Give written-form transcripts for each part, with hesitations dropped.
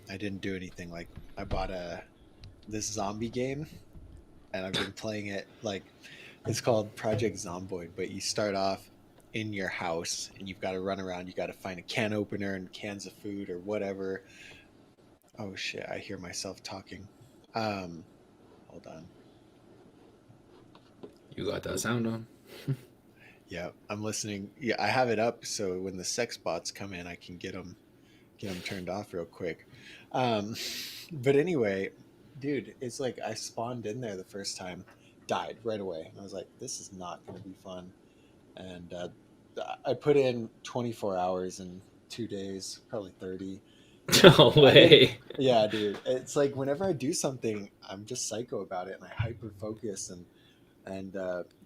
I didn't do anything. Like I bought this zombie game, and I've been playing it. Like it's called Project Zomboid, but you start off in your house and you've got to run around. You got to find a can opener and cans of food or whatever. Oh shit! I hear myself talking. Um, Hold on. You got that Oop. sound on. Yeah, I'm listening. Yeah, I have it up so when the sex bots come in, I can get them turned off real quick. Um, but anyway, dude, it's like I spawned in there the first time, died right away, and I was like, this is not going to be fun. And I put in 24 hours in 2 days, probably 30. No And I didn't. way. Yeah, dude. It's like whenever I do something, I'm just psycho about it, and I hyper focus. And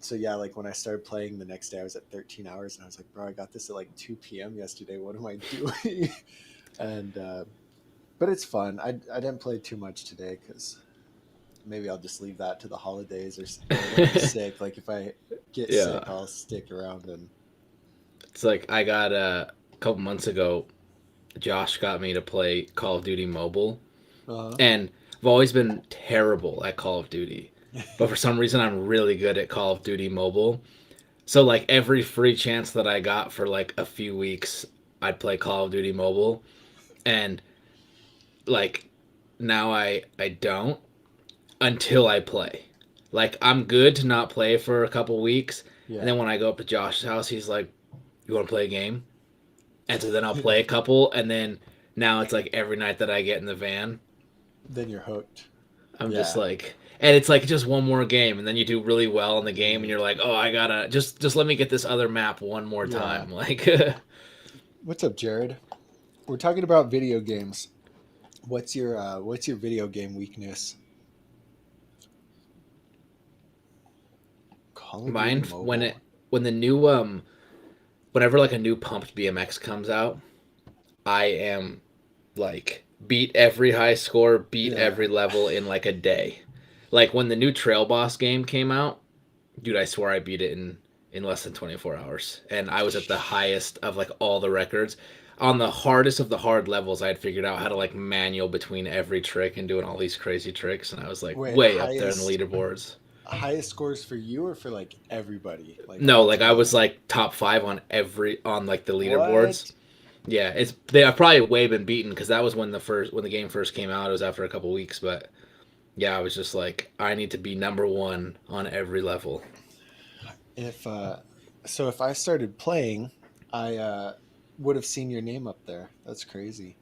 so yeah, like when I started playing the next day, I was at 13 hours, and I was like, bro, I got this at like 2 p.m. yesterday. What am I doing? and But it's fun. I didn't play too much today because maybe I'll just leave that to the holidays or when I'm sick. Like if I get sick, Yeah. I'll stick around and. It's like I got a couple months ago, Josh got me to play Call of Duty Mobile, Uh, and I've always been terrible at Call of Duty. But for some reason, I'm really good at Call of Duty Mobile. So, like, every free chance that I got for like a few weeks, I'd play Call of Duty Mobile. And, like, now I don't until I play. Like, I'm good to not play for a couple weeks. And yeah. then when I go up to Josh's house, he's like, "You want to play a game?" And so then I'll play a couple. And then now it's like every night that I get in the van, Then you're hooked. I'm just Yeah. like, and it's like just one more game, and then you do really well in the game, and you're like, oh, I gotta just let me get this other map one more Yeah. time. Like, What's up, Jared? We're talking about video games. What's your video game weakness? Call of Duty mine when Mobile. it when the new whenever like a new pumped BMX comes out, I am like beat every high score, beat Yeah. every level in like a day. Like when the new Trail Boss game came out, dude, I swear I beat it in less than 24 hours, and I was at the highest of like all the records. On the hardest of the hard levels, I had figured out how to like manual between every trick and doing all these crazy tricks, and I was like Wait, way up there in the highest leaderboards. highest scores for you or for like everybody, like No, all like I was together? like top five on every on like the leaderboards. What? Yeah, it's they have probably way been beaten because that was when the game first came out. It was after a couple weeks, but yeah, I was just like, I need to be number one on every level. If so if I started playing, I would have seen your name up there. That's crazy.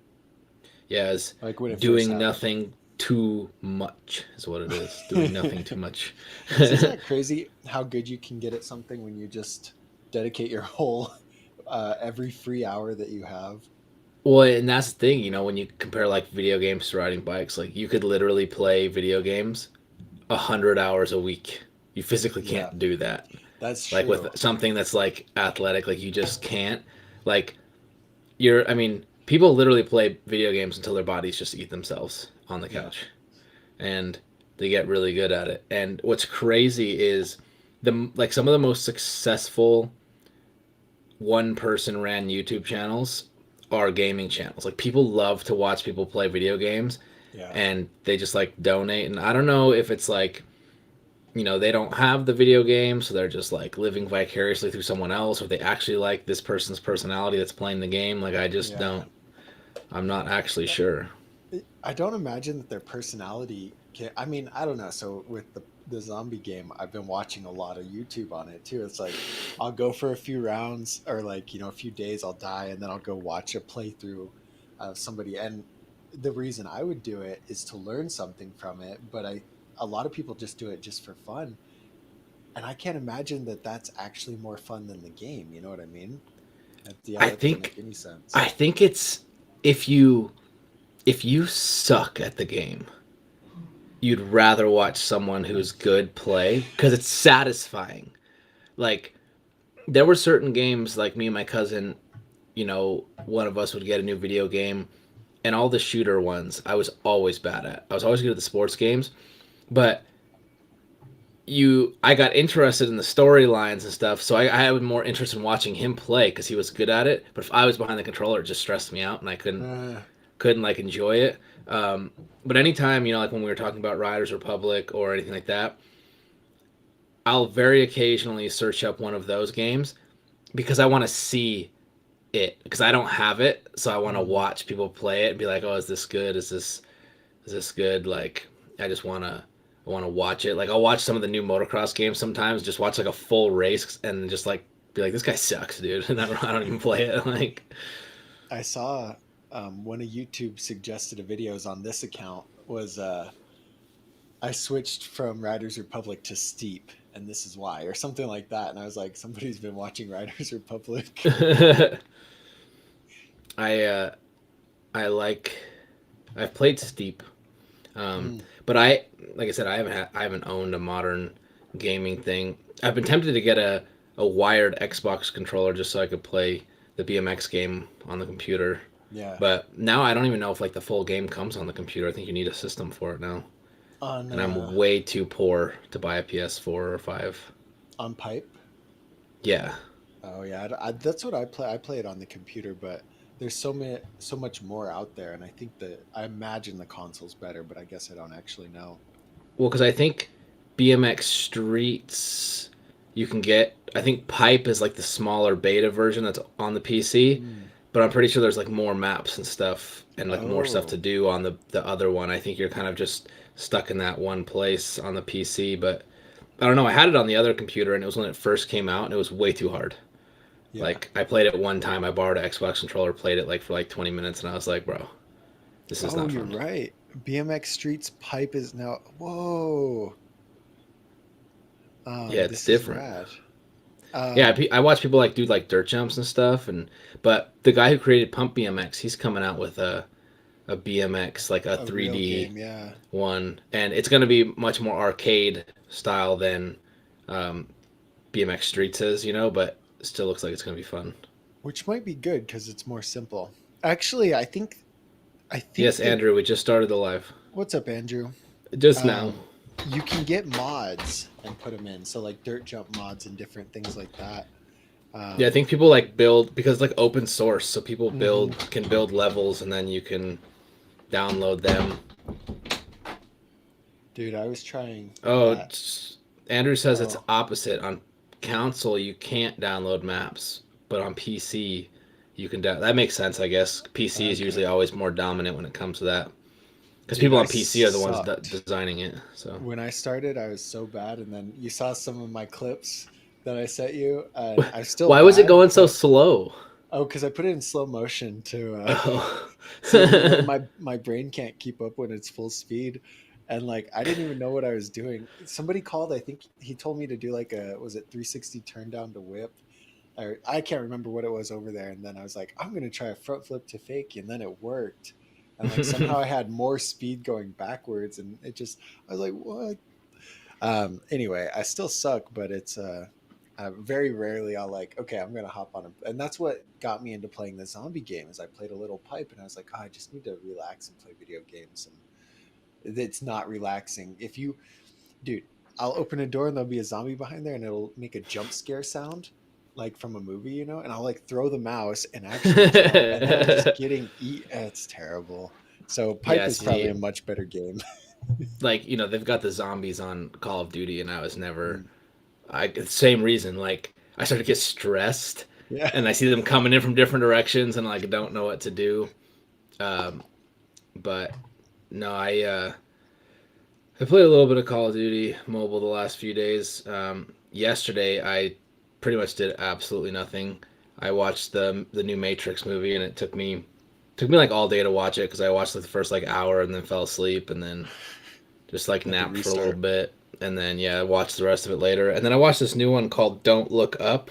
Yeah, it's Like when it first doing happened. nothing too much is what it is. Doing nothing too much. So isn't that crazy how good you can get at something when you just dedicate your whole every free hour that you have? Well, and that's the thing, when you compare like video games to riding bikes, like you could literally play video games 100 hours a week. You physically Yeah, can't do that. that's Like with true. something that's like athletic, like you just can't. Like I mean, people literally play video games until their bodies just eat themselves on the Yeah. couch, and they get really good at it. And what's crazy is like some of the most successful one person ran YouTube channels are gaming channels. Like people love to watch people play video games, Yeah. and they just like donate. And I don't know if it's like, they don't have the video game, so they're just like living vicariously through someone else, or they actually like this person's personality that's playing the game. Like I just Yeah. don't. I'm not actually sure. I don't imagine that their personality can. I mean, I don't know. So with the zombie game, I've been watching a lot of YouTube on it too. It's like I'll go for a few rounds or like a few days. I'll die and then I'll go watch a playthrough of somebody. And the reason I would do it is to learn something from it. But a lot of people just do it just for fun, and I can't imagine that that's actually more fun than the game. You know what I mean? Yeah, I that doesn't think make any sense. I think it's if you if you suck at the game, you'd rather watch someone who's good play because it's satisfying. Like there were certain games, like me and my cousin, one of us would get a new video game, and all the shooter ones I was always bad at. I was always good at the sports games, but I got interested in the storylines and stuff, so I had more interest in watching him play because he was good at it. But if I was behind the controller, it just stressed me out, and I couldn't Uh, couldn't like enjoy it. But anytime, you know, like when we were talking about Riders Republic or anything like that, I'll very occasionally search up one of those games because I want to see it because I don't have it, so I want to Mm. watch people play it and be like, "Oh, is this good? Is this good?" Like, I want to watch it. Like, I'll watch some of the new motocross games sometimes. Just watch like a full race and just like be like, "This guy sucks, dude," and I don't even play it. Like, I saw one of YouTube suggested videos on this account was I switched from Riders Republic to Steep, and this is why, or something like that. And I was like, somebody's been watching Riders Republic. I I like I've played Steep, um, Mm, but like I said, I haven't owned a modern gaming thing. I've been tempted to get a wired Xbox controller just so I could play the BMX game on the computer. yeah. But now I don't even know if like the full game comes on the computer. I think you need a system for it now. On And I'm way too poor to buy a PS4 or 5. on pipe. Yeah. Oh yeah, that's what I play. I play it on the computer, but there's so much more out there, and I think that I imagine the console's better, but I guess I don't actually know. Well, because I think BMX Streets you can get. I think Pipe is like the smaller beta version that's on the PC, Mm. but I'm pretty sure there's like more maps and stuff and like more stuff to Oh, do on the other one. I think you're kind of just stuck in that one place on the PC, but I don't know. I had it on the other computer and it was when it first came out and it was way too hard. yeah. Like I played it one time. I borrowed an Xbox controller, played it like for like 20 minutes, and I was like, bro, this is Oh, not you're fun. right. BMX Streets pipe is now. Whoa. Yeah, it's This is different. rad. Yeah, Um, I watch people like do like dirt jumps and stuff, and but the guy who created Pump BMX, he's coming out with a BMX like a a real 3D game, yeah. one, and it's gonna be much more arcade style than um, BMX Streets is, you know, but it still looks like it's gonna be fun. Which might be good because it's more simple. Actually, I think Yes, that Andrew, we just started the live what's up, Andrew? just now. Um, you can get mods and put them in, so like dirt jump mods and different things like that. Yeah, I Um, think people like build because it's like open source, so people mhm. build levels and then you can download them. Dude, I was trying Oh, that. Andrew says it's Oh, opposite. On console, you can't download maps, but on PC, you can. That makes sense, I guess. PC is okay. usually always more dominant when it comes to that, because Dude, people I on PC are the ones sucked. designing it. So. When I started, I was so bad, and then you saw some of my clips that I sent you, and I'm still Why was it bad, going so but slow? oh, because I put it in slow motion to Oh. so my brain can't keep up when it's full speed, and like I didn't even know what I was doing. Somebody called. I think he told me to do like a was it 360 turn down to whip, or I can't remember what it was over there. And then I was like, I'm gonna try a front flip to fake, and then it worked. And like somehow I had more speed going backwards, and it just I was like, what? Anyway, I still suck, but it's very rarely I'll like, okay, I'm gonna hop on and that's what got me into playing the zombie game. Is I played a little pipe and I was like, oh, I just need to relax and play video games, and it's not relaxing. If you, dude, I'll open a door and there'll be a zombie behind there and it'll make a jump scare sound like from a movie, you know, and I'll like throw the mouse and actually jump, and then I'm just getting eat. It's terrible. So pipe Yeah, is probably see, a much better game. like they've got the zombies on Call of Duty, and I was never. Mm. Same reason. Like I started to get stressed, Yeah. and I see them coming in from different directions, and like don't know what to do. Um, but no, I played a little bit of Call of Duty mobile the last few days. Yesterday, I pretty much did absolutely nothing. I watched the new Matrix movie, and it took me like all day to watch it because I watched like the first like hour and then fell asleep and then just like Had to napped for a little restart. bit and then yeah, I watched the rest of it later. And then I watched this new one called Don't Look Up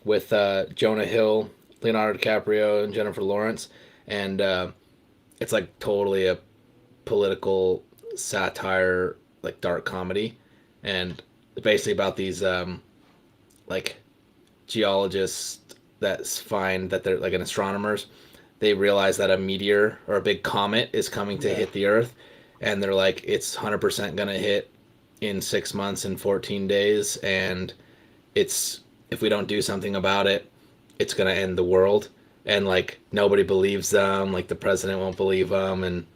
with Jonah Hill, Leonardo DiCaprio, and Jennifer Lawrence, and it's like totally a political satire, like dark comedy, and basically about these like geologists that find that they're like an astronomers. They realize that a meteor or a big comet is coming to Yeah. hit the Earth, and they're like, it's 100% gonna hit in 6 months and 14 days, and it's if we don't do something about it, it's gonna end the world. and like nobody believes them. Like the president won't believe them, and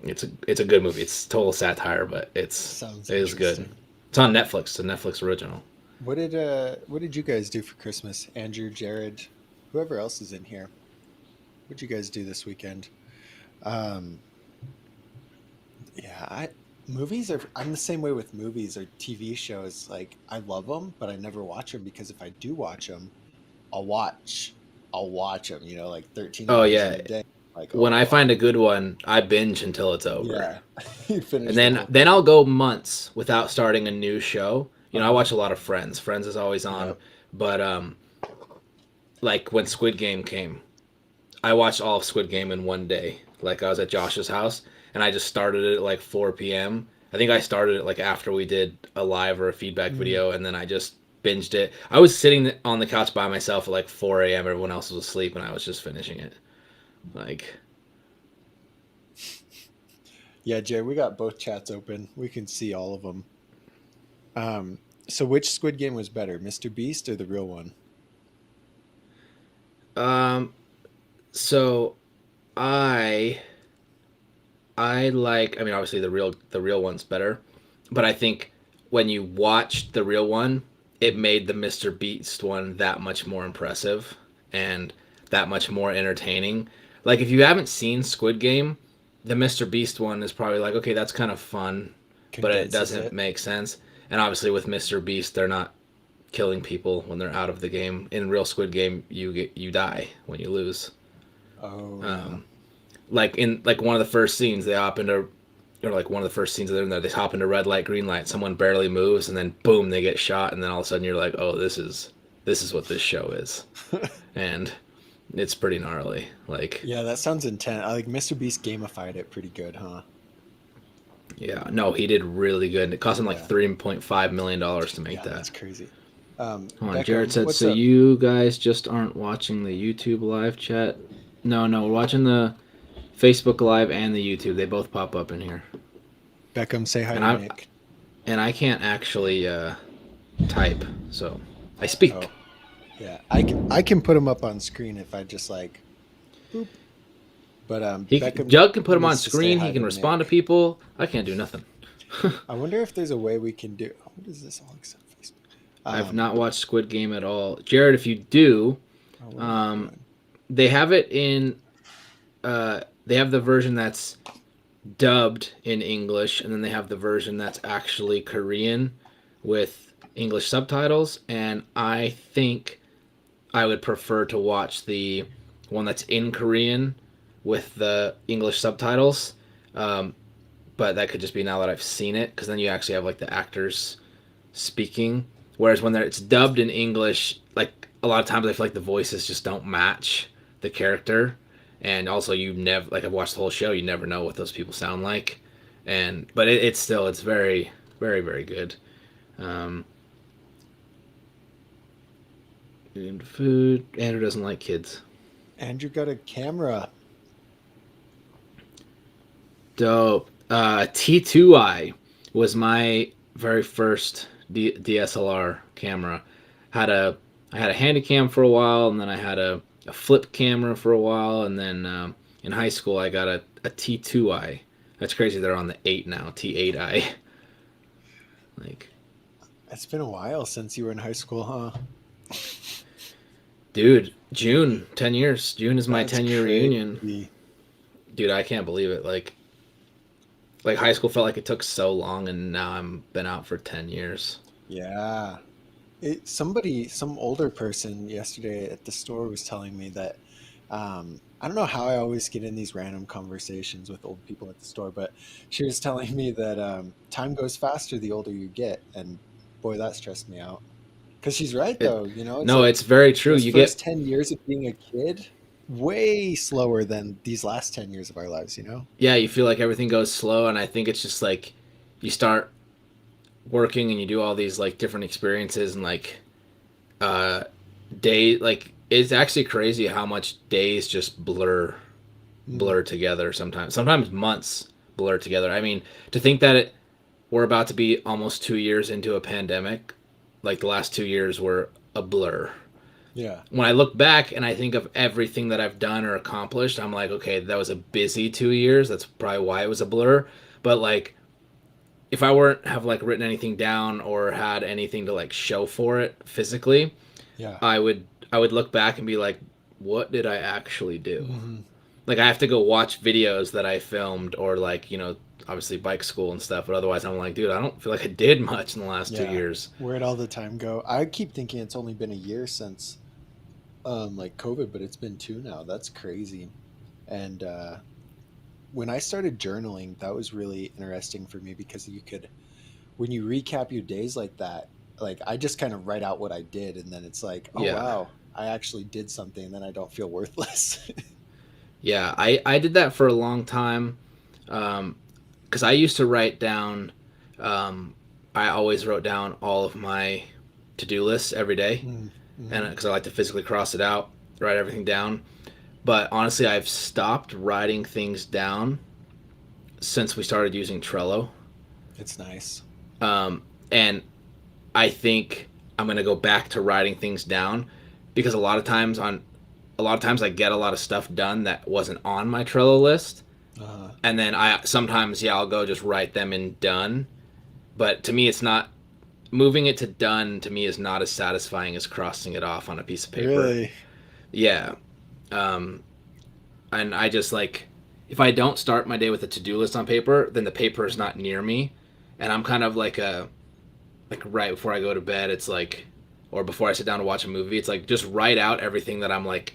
it's a good movie. It's total satire, but Sounds it is good. interesting. It's on Netflix. It's a Netflix original. What did you guys do for Christmas? Andrew, Jared, whoever else is in here. What'd you guys do this weekend? Um, yeah, I movies are. I'm the same way with movies or TV shows. Like I love them, but I never watch them because if I do watch them, I'll watch. I'll watch them. Like 13 Oh hours in yeah, a day. Like when I oh find a good one, I binge until it's over. yeah, you And finish the then whole then thing. I'll go months without starting a new show. I Uh-huh. watch a lot of Friends. Friends is always on, Yep. but like when Squid Game came, I watched all of Squid Game in one day. Like I was at Josh's house and I just started it at like 4 p.m. I think I started it like after we did a live or a feedback Mm. video, and then I just binged it. I was sitting on the couch by myself at like 4 a.m. Everyone else was asleep, and I was just finishing it. Like, Yeah, Jay, we got both chats open. We can see all of them. Um, so which Squid Game was better, Mr. Beast or the real one? um, so I I like. I mean, obviously the real one's better, but I think when you watched the real one, it made the Mr. Beast one that much more impressive and that much more entertaining. Like if you haven't seen Squid Game, the Mr. Beast one is probably like, okay, that's kind of fun, but it Condenses doesn't it. make sense. And obviously with Mr. Beast, they're not killing people when they're out of the game. In real Squid Game, you die when you lose. Oh yeah. Um, like in like one of the first scenes, they hop into or like one of the first scenes they're in there, they hop into red light, green light. Someone barely moves, and then boom, they get shot, and then all of a sudden you're like, oh, this is what this show is, and it's pretty gnarly. Like, Yeah, that sounds intense. I like Mr. Beast gamified it pretty good, huh? yeah, no, he did really good. It cost him like Yeah. $3.5 million to make Yeah, that. that's crazy. Hold on, Jared Beckham, said, what's so up? you guys just aren't watching the YouTube live chat? No, no, we're watching the Facebook live and the YouTube. They both pop up in here, Beckham, say hi and to I Nick. and I can't actually type, so I speak. Oh, yeah. I can put him up on screen if I just like boop. But Beckham Jug can put him on needs to say screen. He hi can to respond to Nick. people. I can't do nothing. I wonder if there's a way we can do. What is this all except Facebook? I've not watched Squid Game at all. Jared, if you do, Oh, what am I um, doing? they have it in. They have the version that's dubbed in English, and then they have the version that's actually Korean with English subtitles. And I think I would prefer to watch the one that's in Korean with the English subtitles. Um, but that could just be now that I've seen it, because then you actually have like the actors speaking. Whereas when it's dubbed in English, like a lot of times I feel like the voices just don't match the character, and also you never like I've watched the whole show, you never know what those people sound like, and but it's very very very good. Um, and food. Andrew doesn't like kids. Andrew got a camera. Dope. T2i was my very first DSLR camera. Had a I had a Handycam for a while, and then I had a flip camera for a while, and then in high school I got a T2i. That's crazy. They're on the 8 now, T8i. Like, It's been a while since you were in high school, huh? dude, June, 10 years. June is my That's 10-year reunion. crazy. Dude, I can't believe it. Like high school felt like it took so long, and now I'm been out for 10 years. Yeah. Some older person yesterday at the store was telling me that I don't know how I always get in these random conversations with old people at the store, but she was telling me that time goes faster the older you get, and boy, that stressed me out. Because she's right It though, it's No, like it's very true. those You get first 10 years of being a kid, way slower than these last 10 years of our lives. yeah, you feel like everything goes slow, and I think it's just like you start working and you do all these like different experiences, and like uh day like it's actually crazy how much days just Mm. blur together sometimes. Sometimes months blur together. I mean, to think that we're about to be almost 2 years into a pandemic, like the last 2 years were a blur. Yeah. When I look back and I think of everything that I've done or accomplished, I'm like, okay, that was a busy 2 years. That's probably why it was a blur. But like, if I weren't have like written anything down or had anything to like show for it physically, Yeah. I would I would look back and be like, what did I actually do? Hmm. Like I have to go watch videos that I filmed or like, obviously bike school and stuff, but otherwise I'm like, dude, I don't feel like I did much in the last two Yeah. years. Where'd all the time go? I keep thinking it's only been a year since like COVID, but it's been two now. That's crazy. And when I started journaling, that was really interesting for me because you could, when you recap your days like that, like I just kind of write out what I did, and then it's like, oh Yeah. wow, I actually did something, and then I don't feel worthless. Yeah, I did that for a long time. Because I used to write down, um, I always wrote down all of my to-do lists every day, and Mm-hmm. because I like to physically cross it out, write everything down. But honestly, I've stopped writing things down since we started using Trello, It's nice. and I think I'm gonna go back to writing things down because a lot of times I get a lot of stuff done that wasn't on my Trello list, Uh, and then I sometimes I'll go just write them in done. But to me, it's not moving it to done. To me, is not as satisfying as crossing it off on a piece of paper. really? Yeah, um, and I just like if I don't start my day with a to-do list on paper, then the paper is not near me, and I'm kind of like right before I go to bed, it's like, or before I sit down to watch a movie, it's like just write out everything that I'm like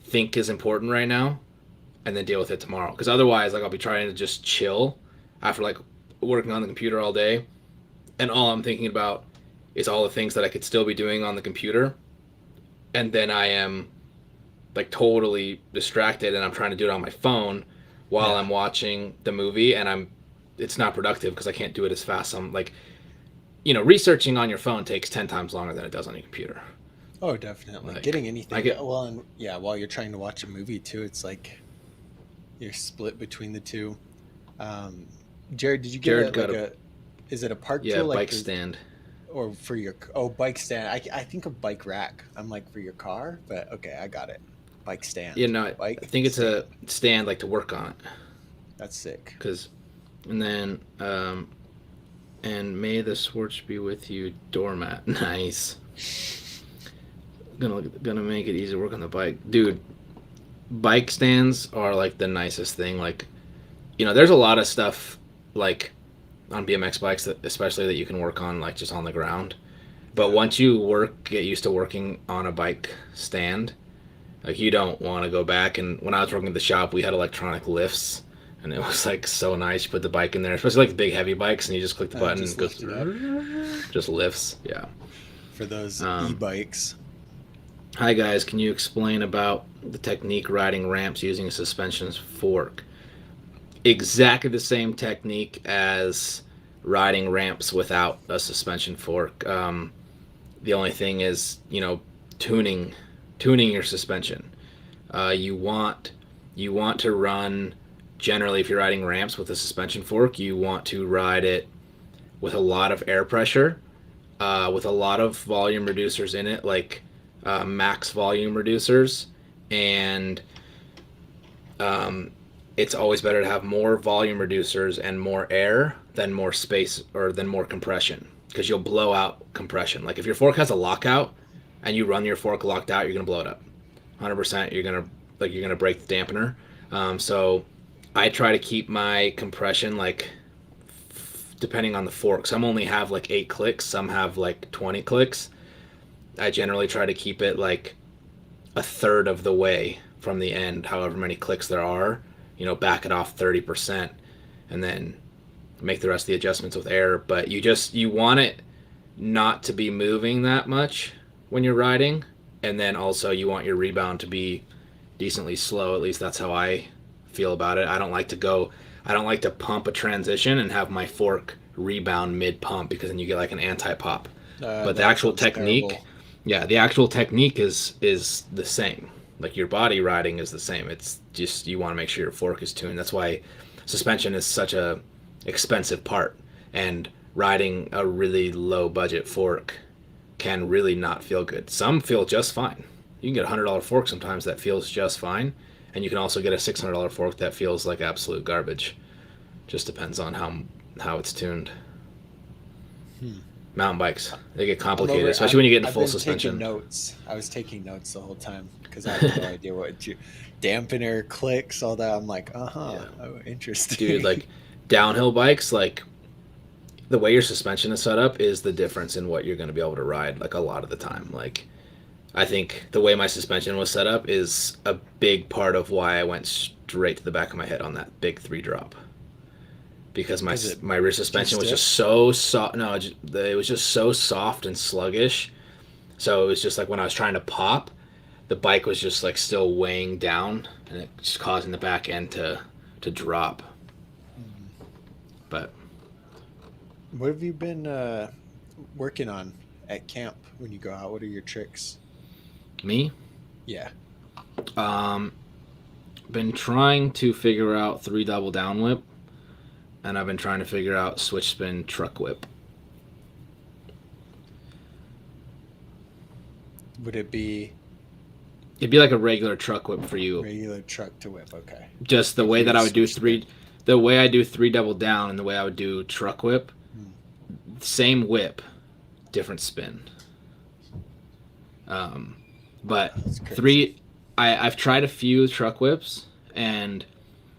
think is important right now, and then deal with it tomorrow. Because otherwise, like I'll be trying to just chill after like working on the computer all day, and all I'm thinking about is all the things that I could still be doing on the computer, and then I am like totally distracted, and I'm trying to do it on my phone while Yeah. I'm watching the movie, and it's not productive because I can't do it as fast. I'm like, researching on your phone takes 10 times longer than it does on your computer. Oh, definitely. Like, Getting I anything. get, Well, and yeah, while you're trying to watch a movie too, it's like you're split between the two. Um, Jared, did you get Jared a got like a, a? Is it a park yeah, tool like bike the stand. or for your bike stand? I think of bike rack. I'm like for your car, but okay, I got it. Bike Yeah, stand, no, I bike think it's a stand. stand like to work on it. That's sick. Cause, and then, and may the sports be with you, doormat. Nice. Gonna make it easy to work on the bike, dude. Bike stands are like the nicest thing. Like, there's a lot of stuff like on BMX bikes that, especially that you can work on like just on the ground. But Yeah. once you get used to working on a bike stand, like you don't want to go back. And when I was working at the shop, we had electronic lifts, and it was like so nice. You put the bike in there, especially like the big heavy bikes, and you just click the button and Just it goes, lift it up just lifts. Yeah. for those Um, e-bikes. Hi guys, can you explain about the technique riding ramps using a suspension fork? Exactly the same technique as riding ramps without a suspension fork. The only thing is, tuning tuning your suspension. You want to run, generally if you're riding ramps with a suspension fork, you want to ride it with a lot of air pressure, with a lot of volume reducers in it, like max volume reducers, and um, it's always better to have more volume reducers and more air than more space or than more compression, because you'll blow out compression. Like if your fork has a lockout and you run your fork locked out, you're gonna blow it up. 100%. You're gonna break the dampener. So I try to keep my compression like depending on the fork. Some only have like 8 clicks. Some have like 20 clicks. I generally try to keep it like a third of the way from the end, however many clicks there are. Back it off 30%, and then make the rest of the adjustments with air. But you want it not to be moving that much when you're riding, and then also you want your rebound to be decently slow. At least that's how I feel about it. I don't like to pump a transition and have my fork rebound mid pump, because then you get like an anti pop. But the That actual sounds technique, terrible. yeah, the actual technique is the same. Like your body riding is the same. It's just you want to make sure your fork is tuned. That's why suspension is such a expensive part, and riding a really low budget fork can really not feel good. Some feel just fine. You can get a $100 fork sometimes that feels just fine, and you can also get a $600 fork that feels like absolute garbage. Just depends on how it's tuned. Hmm. Mountain bikes, they get I'm complicated, over. especially when you get into I've full been taking suspension. notes. I was taking notes the whole time because I have no idea what dampener clicks, all that. I'm like, Yeah, oh, dude, interesting. like downhill bikes, like the way your suspension is set up is the difference in what you're going to be able to ride. Like a lot of the time, like I think the way my suspension was set up is a big part of why I went straight to the back of my head on that big 3 drop. Because my Because it my rear too suspension was just stiff. so soft. No, it was just so soft and sluggish. So it was just like when I was trying to pop, the bike was just like still weighing down, and it just causing the back end to drop. Hmm. But What have you been working on at camp when you go out? What are your tricks? me, Yeah. um, been trying to figure out 3 double down whip, and I've been trying to figure out switch spin truck whip. Would it be It'd be like a regular truck whip for you. regular truck to whip? Okay. Just the If way you that I would do switch spin. three, the way I do 3 double down, and the way I would do truck whip, Hmm. same whip, different spin. Um, but That's crazy. three, I've tried a few truck whips, and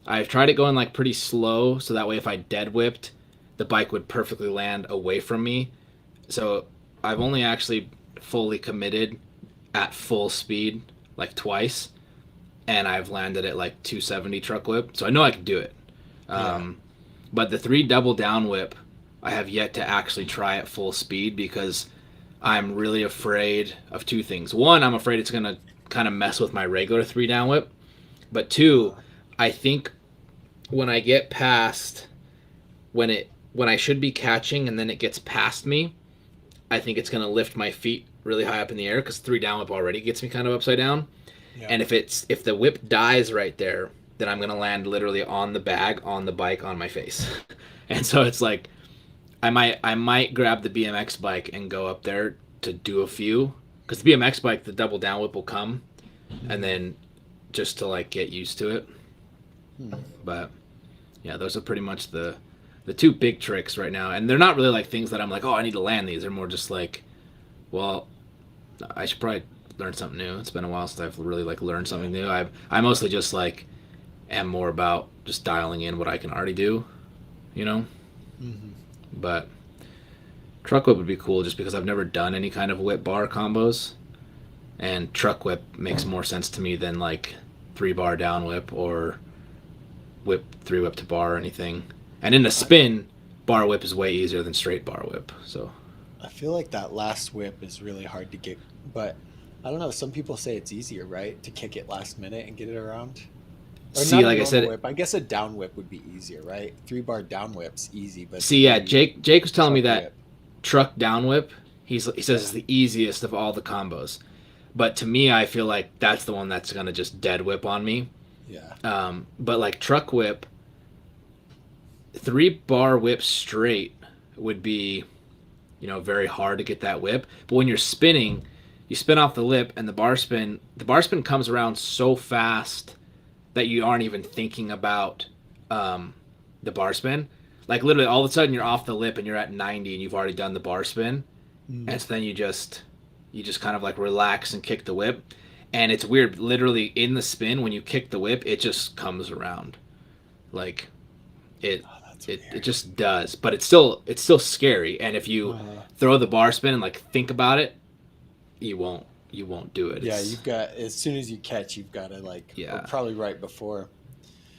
I've tried it going like pretty slow, so that way if I dead whipped, the bike would perfectly land away from me. So I've only actually fully committed at full speed like twice, and I've landed at like 270 truck whip, so I know I can do it. Yeah. Um, but the 3 double down whip, I have yet to actually try at full speed because I'm really afraid of 2 things. One, I'm afraid it's gonna kind of mess with my regular 3 down whip. But two, Uh, I think when I get past when I should be catching and then it gets past me, I think it's gonna lift my feet really high up in the air because 3 down whip already gets me kind of upside down. yeah. And if the whip dies right there, then I'm gonna land literally on the bag, on the bike, on my face. And so it's like I might grab the BMX bike and go up there to do a few because the BMX bike, the double down whip will come, and Hmm. then just to like get used to it. Hmm. But yeah, those are pretty much the 2 big tricks right now, and they're not really like things that I'm like, oh, I need to land these. They're more just like, well, I should probably learn something new. It's been a while since I've really like learned Yeah. something new. I mostly just like am more about just dialing in what I can already do, you know. Hmm. But truck whip would be cool just because I've never done any kind of whip bar combos, and truck whip makes more sense to me than like 3 bar down whip or whip 3 whip to bar or anything. And in the I, spin, bar whip is way easier than straight bar whip. So I feel like that last whip is really hard to get, but I don't know. Some people say it's easier, right? To kick it last minute and get it around. Or see, not a like I normal said, whip. I guess a down whip would be easier, right? 3 bar down whip's easy, but see, yeah, the Jake was telling me truck that whip, truck down whip. He says it's yeah. the easiest of all the combos. But to me, I feel like that's the one that's gonna just dead whip on me. Yeah. But like truck whip, 3 bar whip straight would be, very hard to get that whip. But when you're spinning, you spin off the lip, and the bar spin comes around so fast that you aren't even thinking about um, the bar spin. Like literally, all of a sudden you're off the lip and you're at 90, and you've already done the bar spin, Mm. and so then you just kind of like relax and kick the whip, and it's weird. Literally in the spin, when you kick the whip, it just comes around, like it Oh, that's it weird. just does. But it's still scary, and if you Uh, throw the bar spin and like think about it, you won't do it. yeah, It's you've got as soon as you catch, you've got to or yeah. probably right before.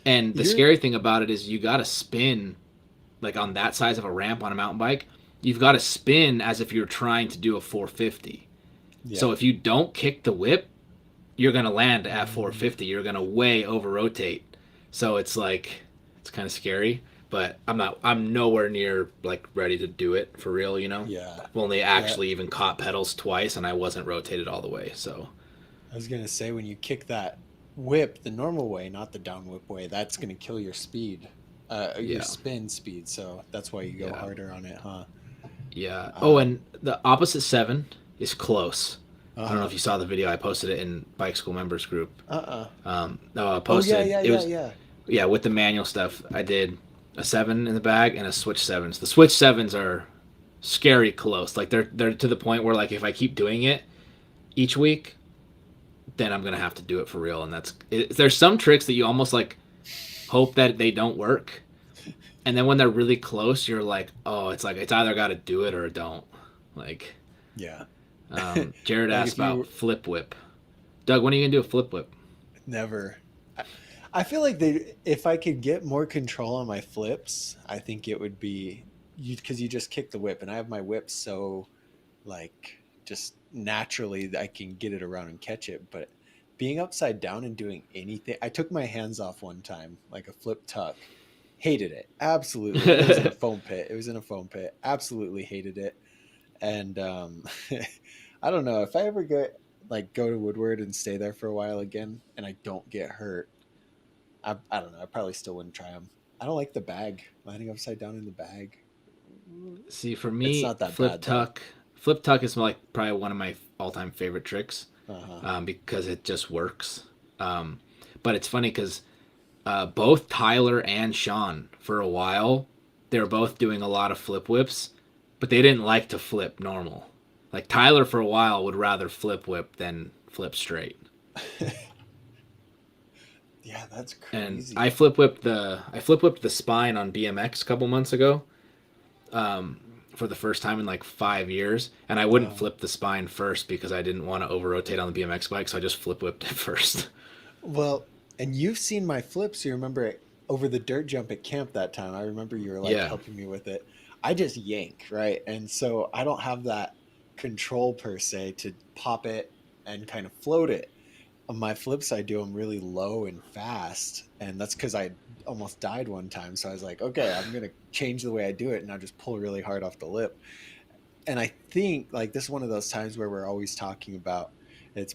And the You're scary thing about it is you got to spin like on that size of a ramp on a mountain bike. You've got to spin as if you're trying to do a 450. yeah. So if you don't kick the whip, you're gonna land at Mm. 450. You're gonna way over rotate. So it's like it's kind of scary. But I'm nowhere near like ready to do it for real. Yeah. I've only Yeah. actually even caught pedals twice, and I wasn't rotated all the way. So I was gonna say when you kick that whip the normal way, not the down whip way, that's gonna kill your speed, your yeah, spin speed. So that's why you go yeah, harder on it, huh? yeah. Oh, Um, and the opposite 7 is close. I don't know Uh-huh. if you saw the video. I posted it in Bike School Members Group. Uh-uh. No, I Oh yeah, posted yeah, it yeah, was yeah. yeah with the manual stuff. I did a 7 in the bag and a switch sevens. The switch sevens are scary close. Like they're to the point where like if I keep doing it each week, then I'm gonna have to do it for real. And there's some tricks that you almost like hope that they don't work, and then when they're really close, you're like, oh, it's like it's either got to do it or don't. Like, Yeah. Jared Like asked if about you flip whip. Doug, when are you gonna do a flip whip? never I feel like if I could get more control on my flips, I think it would be you because you just kick the whip and I have my whip so like just naturally I can get it around and catch it. But being upside down and doing anything, I took my hands off one time, like a flip tuck. Hated it. Absolutely. It was in a foam pit. It was in a foam pit. Absolutely hated it. And I don't know if I ever go to Woodward and stay there for a while again and I don't get hurt. I don't know. I probably still wouldn't try them. I don't like the bag. Landing upside down in the bag. See, for It's me, not that bad though. flip tuck is like probably one of my all-time favorite tricks, Uh huh. because it just works. Um, but it's funny because both Tyler and Sean, for a while, they were both doing a lot of flip whips, but they didn't like to flip normal. Like Tyler, for a while, would rather flip whip than flip straight. Yeah, that's And crazy. I flip whipped the spine on BMX a couple months ago, for the first time in like 5 years, and I wouldn't Uh, flip the spine first because I didn't want to over rotate on the BMX bike, so I just flip whipped it first. well, and you've seen my flips. You remember it over the dirt jump at camp that time. I remember you were like Yeah. helping me with it. I just yank, right? And so I don't have that control per se to pop it and kind of float it. On my flips, I do them really low and fast. And that's because I almost died one time. So I was like, okay, I'm going to change the way I do it. And I'll just pull really hard off the lip. And I think like this is one of those times where we're always talking about it's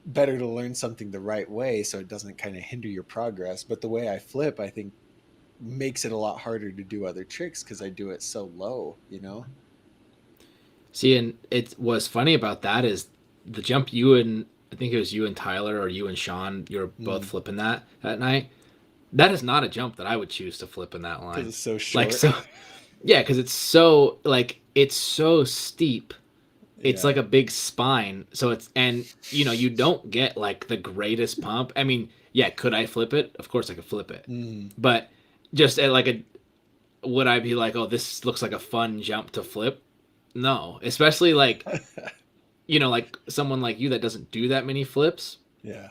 better to learn something the right way so it doesn't kind of hinder your progress. But the way I flip, I think makes it a lot harder to do other tricks because I do it so low, you know? See, and it was funny about that is the jump you and I think it was you and Tyler or you and Sean, you were both Mm, flipping that night. That is not a jump that I would choose to flip in that because line. it's so Like short. so, yeah, because it's so steep. It's Yeah. like a big spine. So it's and you don't get like the greatest pump. I mean, yeah, could I flip it? Of course I could flip it, Mm. but just at like a would I be like, oh, this looks like a fun jump to flip? No, especially like like someone like you that doesn't do that many flips Yeah.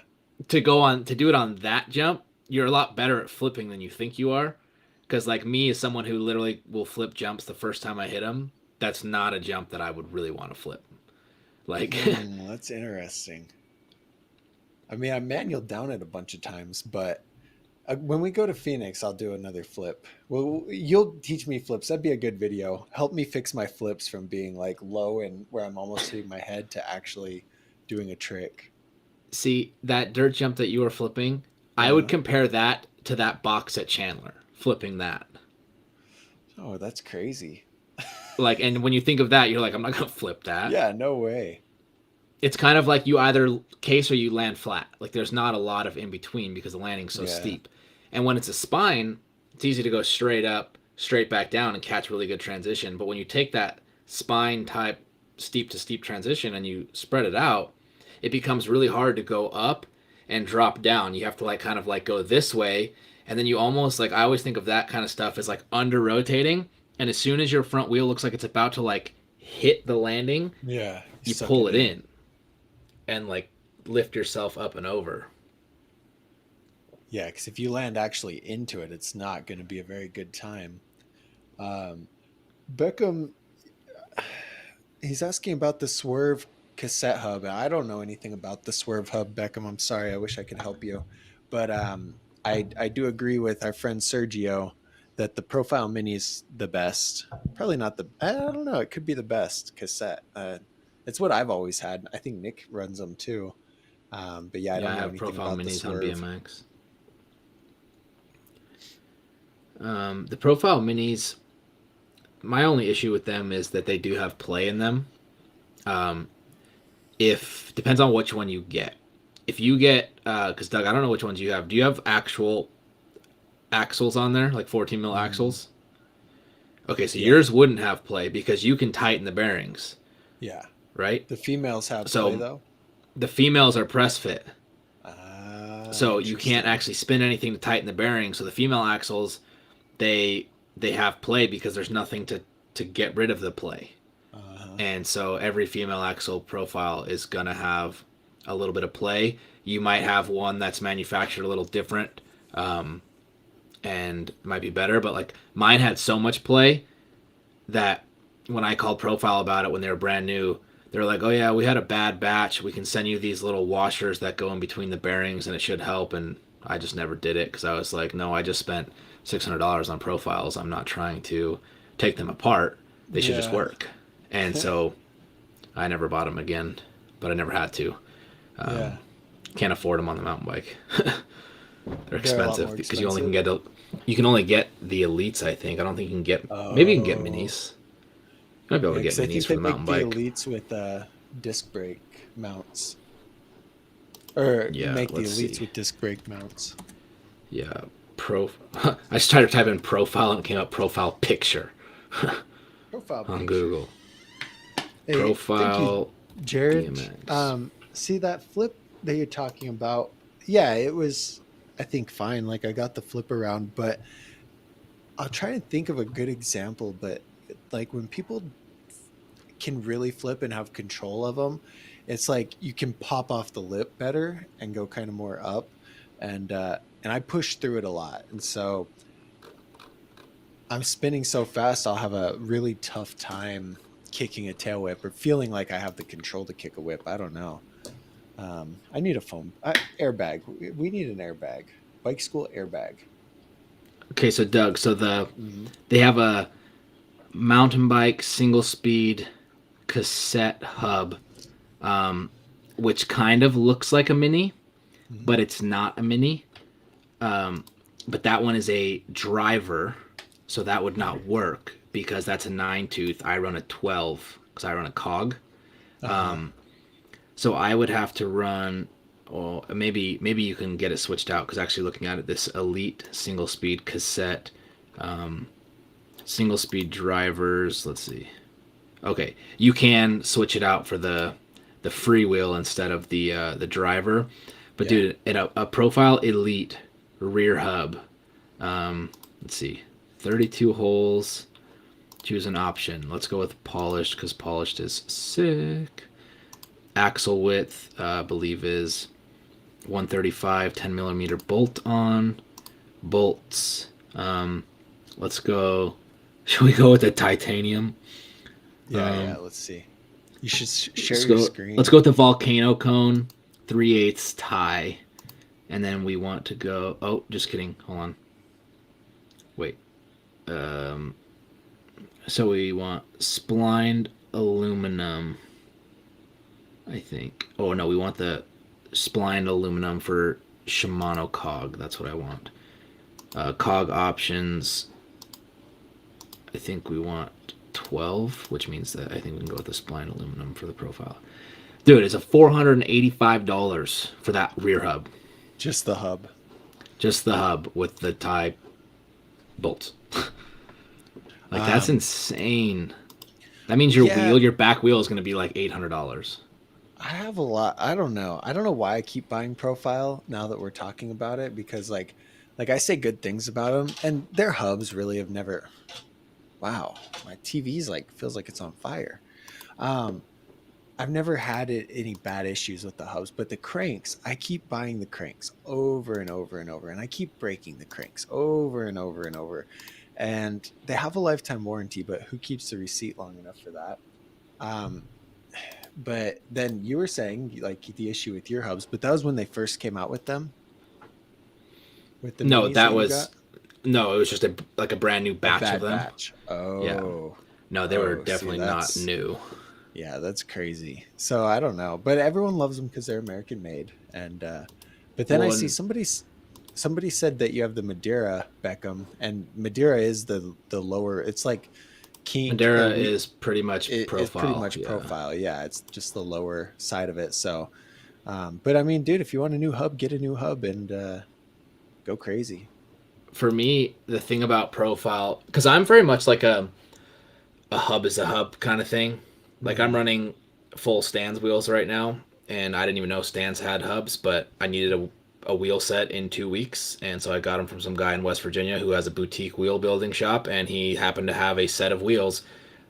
to do it on that jump. You're a lot better at flipping than you think you are. Because like me, as someone who literally will flip jumps the first time I hit them, that's not a jump that I would really want to flip. Like, That's interesting. I mean, I manual down it a bunch of times, but when we go to Phoenix, I'll do another flip. Well, you'll teach me flips. That'd be a good video. Help me fix my flips from being like low and where I'm almost hitting my head to actually doing a trick. see that dirt jump that you were flipping, I would Uh-huh. compare that to that box at Chandler, flipping that. Oh, that's crazy. Like, and when you think of that, you're like, I'm not gonna flip that. Yeah, no way. It's kind of like you either case or you land flat. Like there's not a lot of in between because the landing's so Yeah. steep. And when it's a spine, it's easy to go straight up, straight back down and catch really good transition. But when you take that spine type steep to steep transition and you spread it out, it becomes really hard to go up and drop down. You have to like kind of like go this way and then you almost like I always think of that kind of stuff as like under rotating and as soon as your front wheel looks like it's about to like hit the landing, Yeah. You you suck it pull it in. in and like lift yourself up and over. Yeah, because if you land actually into it, it's not going to be a very good time. Um, Beckham, he's asking about the Swerve cassette hub. I don't know anything about the Swerve hub, Beckham. I'm sorry. I wish I could help you, but I do agree with our friend Sergio that the Profile Mini is the best. Probably not the. I don't know. It could be the best cassette. It's what I've always had. I think Nick runs them too. But yeah, I Yeah, don't I know have anything profile about the minis on Swerve. BMX. The profile minis, my only issue with them is that they do have play in them. Um, if depends on which one you get. If you get, because Doug, I don't know which ones you have. Do you have actual axles on there, like 14 mil Mm, axles? Okay, so yeah, yours wouldn't have play because you can tighten the bearings, yeah. right? The females have play So though. the females are press fit, Ah, so you can't interesting. actually spin anything to tighten the bearings. So the female axles, they they have play because there's nothing to get rid of the play. Uh-huh. And so every female axle profile is gonna have a little bit of play. You might have one that's manufactured a little different, um, and might be better, but like mine had so much play that when I called Profile about it when they were brand new, they were like, "Oh yeah, we had a bad batch. We can send you these little washers that go in between the bearings, and it should help." And I just never did it because I was like, "No, I just spent $600 on profiles. I'm not trying to take them apart. They should just Yeah. work." And so I never bought them again, but I never had to. Yeah. Can't afford them on the mountain bike. They're They're a lot expensive more because you only can expensive. get you can only get the elites. I think I don't think you can get, maybe you can get Oh. minis. You might be able Yeah, to get because I minis think for they the mountain make the bike. elites with disc brake mounts, or Yeah, make the let's elites see. with disc brake mounts. Yeah, pro. I just tried to type in profile and it came up profile picture Profile on picture. Google. Hey, thank you, Profile Jared. BMX. See that flip that you're talking about? Yeah, it was, I think, fine. Like I got the flip around, but I'll try and think of a good example. But like when people can really flip and have control of them, it's like you can pop off the lip better and go kind of more up. And I push through it a lot. And so I'm spinning so fast, I'll have a really tough time kicking a tail whip or feeling like I have the control to kick a whip. I don't know. I need a airbag. We need an airbag. Bike school airbag. Okay, so Doug, so Hmm. they have a mountain bike single speed cassette hub, um, which kind of looks like a mini, Hmm. but it's not a mini. But that one is a driver, so that would not work because that's a 9 tooth. I run a 12 because I run a cog. Uh-huh. So I would have to run. Well, maybe you can get it switched out because actually looking at it, this elite single speed cassette, single speed drivers. Let's see. Okay, you can switch it out for the freewheel instead of the driver. But Yeah. dude, in a profile elite rear hub, let's see, 32 holes. Choose an option. Let's go with polished because polished is sick. Axle width, I believe, is 135, 10 millimeter bolt on. Bolts. Let's go. Should we go with the titanium? Yeah, yeah. Let's see. You should share Let's your go. Let's screen. go with the volcano cone, 3/8 tie, and then we want to go. Oh, just kidding. Hold on. Wait. Um. So we want splined aluminum. I think. Oh no, we want the splined aluminum for Shimano cog. That's what I want. Cog options. I think we want 12, which means that I think we can go with the splined aluminum for the profile. Dude, it's a $485 for that rear hub. Just the hub. Just the hub with the tie bolts. Like that's Um, insane. That means yeah, your back wheel is going to be like $800. I have a lot. I don't know. I don't know why I keep buying profile now that we're talking about it because like I say good things about them and their hubs really have never. Wow, my TV's like feels like it's on fire. Um, I've never had any bad issues with the hubs, but the cranks, I keep buying the cranks over and over and over, and I keep breaking the cranks over and over and over. And they have a lifetime warranty, but who keeps the receipt long enough for that? Um, but then you were saying like the issue with your hubs, but that was when they first came out with the No, minis that that you was got. no. It was just a brand new A batch of bad them. batch. Yeah. Oh, No, they were oh, see, definitely not that's new. yeah, that's crazy. So I don't know, but everyone loves them because they're American made. And but then I Well, see and somebody said that you have the Madeira Beckham, and Madeira is the lower. It's like kink or Madeira is pretty much it's pretty profile. much Yeah. profile. Yeah, it's just the lower side of it. So, but I mean, dude, if you want a new hub, get a new hub and go crazy. For me, the thing about profile, because I'm very much like a hub is a hub kind of thing. Like I'm Mm-hmm. running full stands wheels right now, and I didn't even know stands had hubs, but I needed a wheel set in 2 weeks, and so I got them from some guy in West Virginia who has a boutique wheel building shop, and he happened to have a set of wheels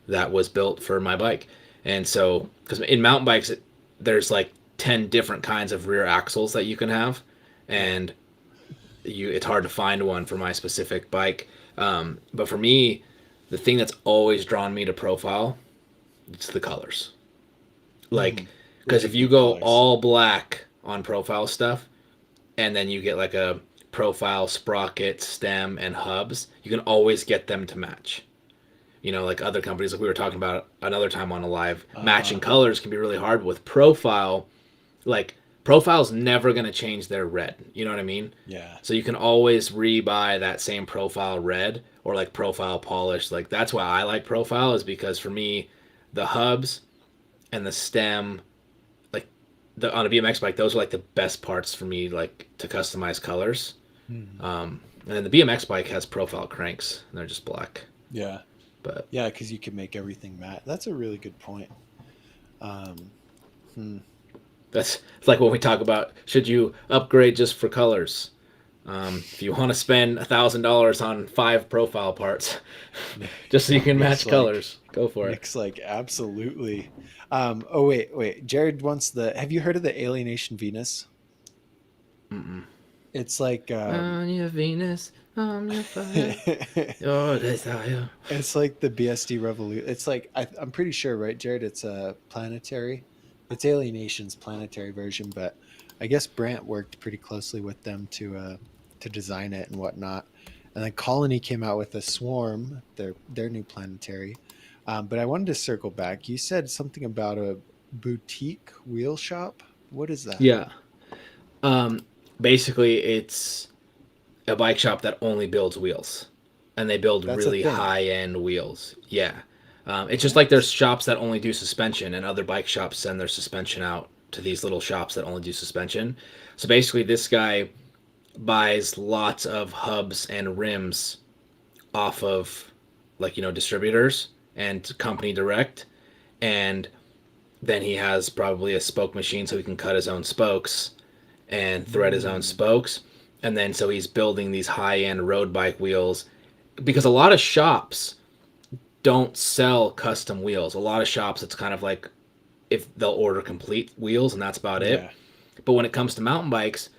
that was built for my bike. And so, because in mountain bikes, there's like 10 different kinds of rear axles that you can have, Yeah. and it's hard to find one for my specific bike. But for me, the thing that's always drawn me to profile, it's the colors. Mm-hmm. Like, What because do you if you mean go colors? all black on profile stuff, and then you get like a profile sprocket, stem, and hubs, you can always get them to match. Like other companies, like we were talking about another time on a live, matching Uh, colors can be really hard. But with profile, like profile's never going to change their red. You know what I mean? yeah. So you can always rebuy that same profile red or like profile polish. Like that's why I like profile, is because for me, the hubs and the stem, like on a BMX bike, those are like the best parts for me, like to customize colors. Mhm. And then the BMX bike has profile cranks, and they're just black. Yeah. But Yeah, because you can make everything matte. That's a really good point. Um, hmm. that's it's like when we talk about should you upgrade just for colors. If you want to spend $1,000 on 5 profile parts, just so you can Nick's match like, colors, go for it. Nick's like, absolutely. Oh wait. Jared wants the. Have you heard of the Alienation Venus? Mm-mm. It's like, On your Venus, on your fire, your desire. it's like the BSD revolution. It's like I'm pretty sure, right, Jared? It's a planetary. It's Alienation's planetary version, but I guess Brant worked pretty closely with them to design it and whatnot. And then Colony came out with a Swarm, their new planetary. But I wanted to circle back. You said something about a boutique wheel shop. What is that? Yeah. Um, Basically, it's a bike shop that only builds wheels, and they build That's a really thing. high end wheels. Yeah. It's just like there's Nice. shops that only do suspension, and other bike shops send their suspension out to these little shops that only do suspension. So basically, this guy buys lots of hubs and rims off of like distributors and company direct, and then he has probably a spoke machine so he can cut his own spokes and thread his own Mm, spokes. And then so he's building these high end road bike wheels, because a lot of shops don't sell custom wheels. A lot of shops, it's kind of like if they'll order complete wheels and that's about it. yeah. But when it comes to mountain bikes,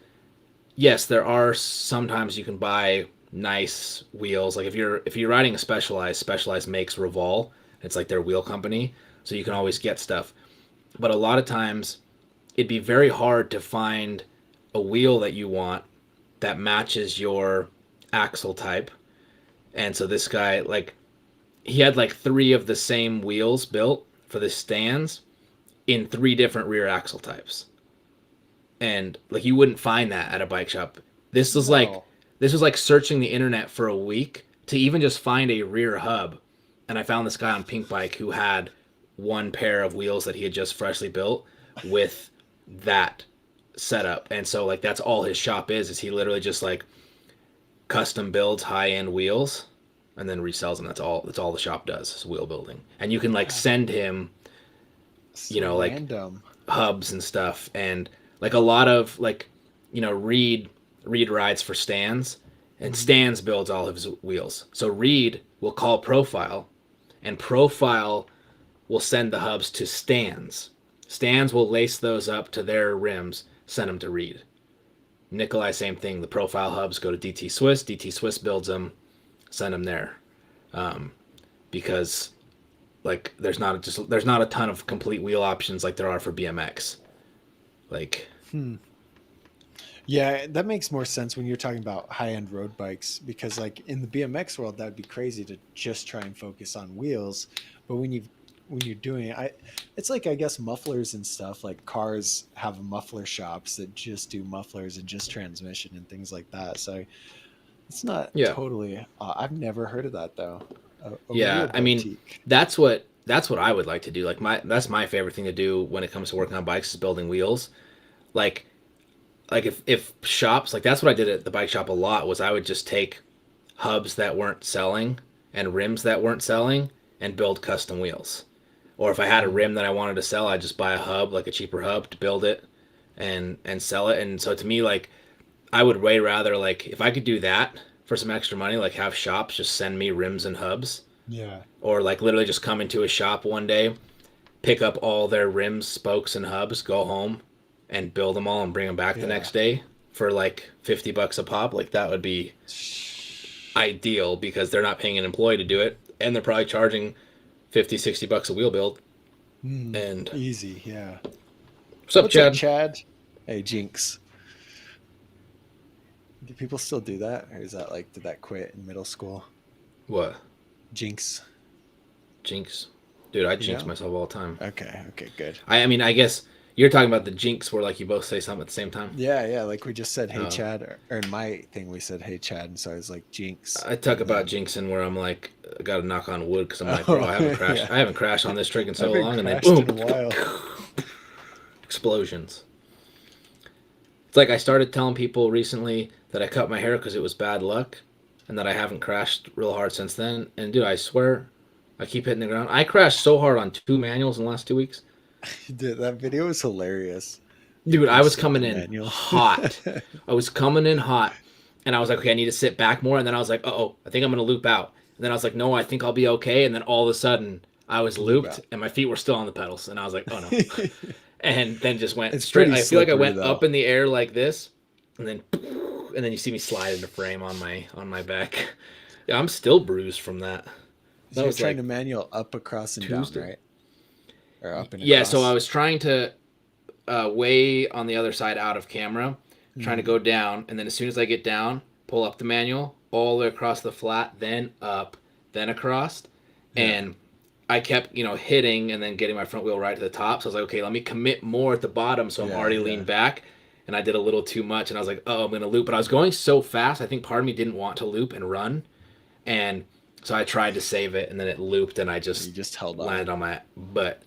yes, there are sometimes you can buy nice wheels. Like if you're riding a Specialized makes Revol. It's like their wheel company, so you can always get stuff. But a lot of times it'd be very hard to find a wheel that you want that matches your axle type. And so this guy, like, he had like 3 of the same wheels built for the stands in 3 different rear axle types. And like you wouldn't find that at a bike shop. This was like No. this was like searching the internet for a week to even just find a rear hub. And I found this guy on Pink Bike who had 1 pair of wheels that he had just freshly built with that setup. And so like that's all his shop is he literally just like custom builds high end wheels and then resells them. That's all the shop does is wheel building. And you can like God, send him, so like random. hubs and stuff, and like a lot of like Reed rides for stands, and Mhm. stands builds all of his wheels. So Reed will call profile, and profile will send the hubs to stands. Stands will lace those up to their rims, send them to Reed. Nikolai, same thing. The profile hubs go to DT Swiss. DT Swiss builds them, send them there. Because like there's not a ton of complete wheel options like there are for BMX. Like Hmm. Yeah, that makes more sense when you're talking about high-end road bikes because like in the BMX world that would be crazy to just try and focus on wheels, but when you're doing it, it's like I guess mufflers and stuff like cars have muffler shops that just do mufflers and just transmission and things like that. So it's not yeah, totally I've never heard of that though. A Yeah, real I mean, boutique. that's what I would like to do. Like that's my favorite thing to do when it comes to working on bikes is building wheels. Like if shops, like that's what I did at the bike shop a lot, was I would just take hubs that weren't selling and rims that weren't selling and build custom wheels. Or if I had a Mm. rim that I wanted to sell, I'd just buy a hub, like a cheaper hub, to build it and sell it. And so to me, like I would way rather, like, if I could do that for some extra money, like have shops just send me rims and hubs, Yeah. or like literally just come into a shop one day, pick up all their rims, spokes, and hubs, go home, and build them all and bring them back the Yeah. next day for like $50 a pop. Like that would be ideal because they're not paying an employee to do it, and they're probably charging 50, $60 a wheel build. Mm. And Easy. Yeah. what's up, What's up, Chad? Chad? Hey, Jinx. Do people still do that, or is that like did that quit in middle school? What? Jinx. Jinx? Dude, I You jinx know? myself all the time. Okay. Okay. Good. I mean, I guess you're talking about the jinx where like you both say something at the same time. Yeah. Yeah. Like we just said, "Hey, Uh, Chad," or in my thing we said, "Hey, Chad," and so I was like, "Jinx," I talk and about then jinxing where I'm like, I got to knock on wood because I'm like, bro, oh I haven't crashed. yeah, I haven't crashed on this trick in I so haven't long, and then crashed boom, in a while. explosions. It's like I started telling people recently that I cut my hair because it was bad luck, and that I haven't crashed real hard since then. And dude, I swear, I keep hitting the ground. I crashed so hard on 2 manuals in the last 2 weeks. Dude, that video is hilarious. Dude, I You was sit coming the in manual. hot. I was coming in hot, and I was like, okay, I need to sit back more. And then I was like, oh, I think I'm gonna loop out. And then I was like, no, I think I'll be okay. And then all of a sudden, I was Loop looped, out. and my feet were still on the pedals, and I was like, oh no. And then just went It's straight. pretty I feel like I slippery went though. up in the air like this, and then you see me slide into frame on my back. Yeah, I'm still bruised from that. 'Cause That you're was trying to like manual up, across, and down, Tuesday. right? Or up and Yeah, so I across. was trying to way on the other side out of camera, trying to Mm, go down, and then as soon as I get down, pull up the manual all the way across the flat, then up, then across, yeah. and I kept hitting and then getting my front wheel right to the top. So I was like, okay, let me commit more at the bottom, so I'm Yeah. already Yeah. leaned back. And I did a little too much, and I was like, oh, I'm gonna loop, but I was going so fast. I think part of me didn't want to loop and run, and so I tried to save it, and then it looped, and I You just just held on. landed on my butt.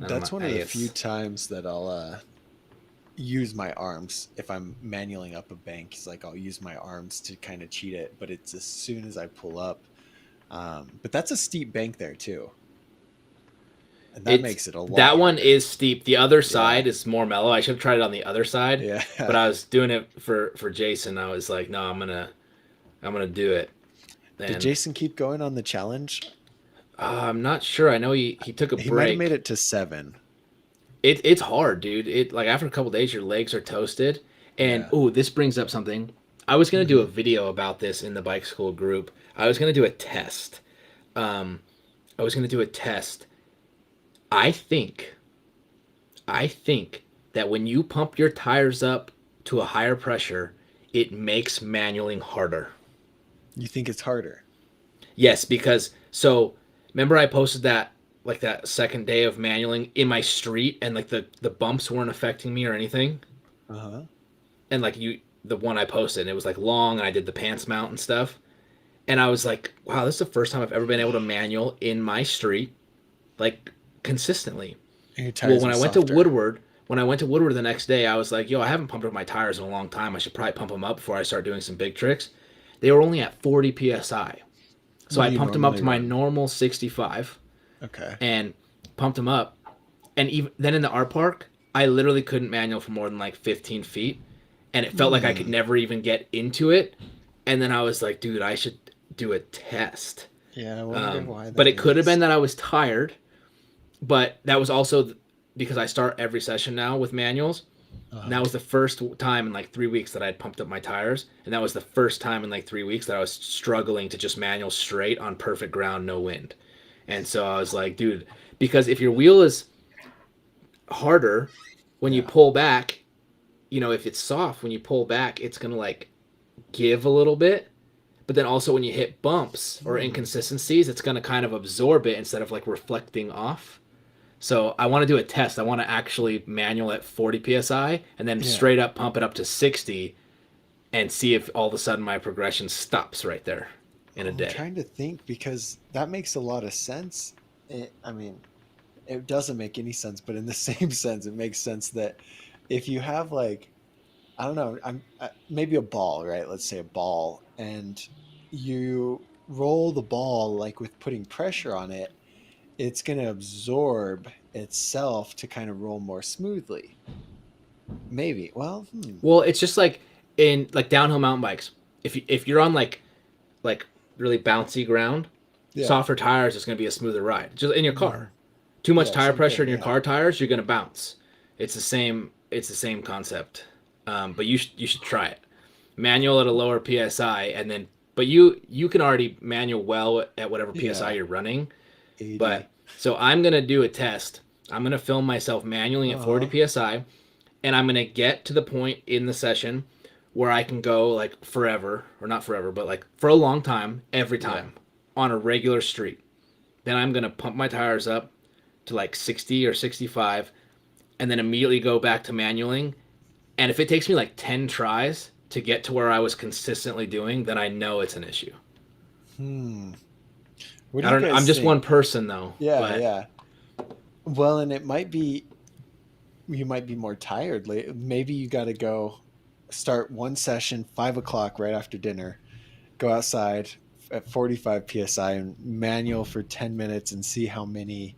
I don't know. That's one I of the few guess times that I'll use my arms if I'm manualing up a bank. It's like I'll use my arms to kind of cheat it, but it's as soon as I pull up. But that's a steep bank there too, and that it's makes it a lot that one harder. is steep. The other Yeah, side is more mellow. I should have tried it on the other side, yeah. but I was doing it for Jason. I was like, no, I'm gonna do it. Did And Jason keep going on the challenge? I'm not sure. I know he took a He might have made break. it to 7. It's hard, dude. It like after a couple days, your legs are toasted. And Yeah. oh, this brings up something. I was gonna do a Hmm. video about this in the bike school group. I was gonna do a test. Um, I was gonna do a test. I think I think that when you pump your tires up to a higher pressure, it makes manualing harder. You think it's harder? Yes, because so remember I posted that like that second day of manualing in my street, and like the bumps weren't affecting me or anything. Uh huh. And like the one I posted, and it was like long, and I did the pants mount and stuff. And I was like, wow, this is the first time I've ever been able to manual in my street like consistently. And your Well, tires when are I went to softer. Woodward, the next day, I was like, yo, I haven't pumped up my tires in a long time. I should probably pump them up before I start doing some big tricks. They were only at 40 psi. So What do I you pumped them up normally to my run? normal 65 Okay. and pumped them up. And even then in the art park, I literally couldn't manual for more than like 15 feet. And it felt like I could Hmm. never even get into it. And then I was like, dude, I should do a test. Yeah, I wonder why But that it could have is. been that I was tired, but that was also because I start every session now with manuals. And Uh, that was the first time in like 3 weeks that I had pumped up my tires, and that was the first time in like 3 weeks that I was struggling to just manual straight on perfect ground, no wind. And so I was like, dude, because if your wheel is harder when you yeah. pull back, if it's soft when you pull back, it's gonna like give a little bit. But then also when you hit bumps or Hmm. inconsistencies, it's gonna kind of absorb it instead of like reflecting off. So I want to do a test. I want to actually manual at 40 psi and then Yeah. straight up pump it up to 60 and see if all of a sudden my progression stops right there. in a I'm day. trying to think because that makes a lot of sense. I mean, it doesn't make any sense, but in the same sense, it makes sense that if you have like, I don't know, maybe a ball, right? Let's say a ball, and you roll the ball like with putting pressure on it, it's going to absorb itself to kind of roll more smoothly. Maybe. Well, Well, it's just like in like downhill mountain bikes. If you're on like really bouncy ground, yeah. softer tires is going to be a smoother ride. Just in your Hmm. car, too much Yeah, tire same pressure thing. in your Yeah. car tires, you're going to bounce. It's the same. It's the same concept. But you should try it. Manual at a lower psi, and then but you can already manual well at whatever psi Yeah. you're running. But 80. so I'm gonna do a test. I'm gonna film myself manually at 40 Uh-huh. psi, and I'm gonna get to the point in the session where I can go like forever, or not forever, but like for a long time, every Yeah. time on a regular street. Then I'm gonna pump my tires up to like 60 or 65, and then immediately go back to manualing. And if it takes me like 10 tries to get to where I was consistently doing, then I know it's an issue. Hmm. What do I you don't. I'm guys just one think? person though, Yeah, but yeah. Well, and it might be you might be more tired. Maybe you got to go start one session 5 o'clock right after dinner. Go outside at 45 psi and manual for 10 minutes and see how many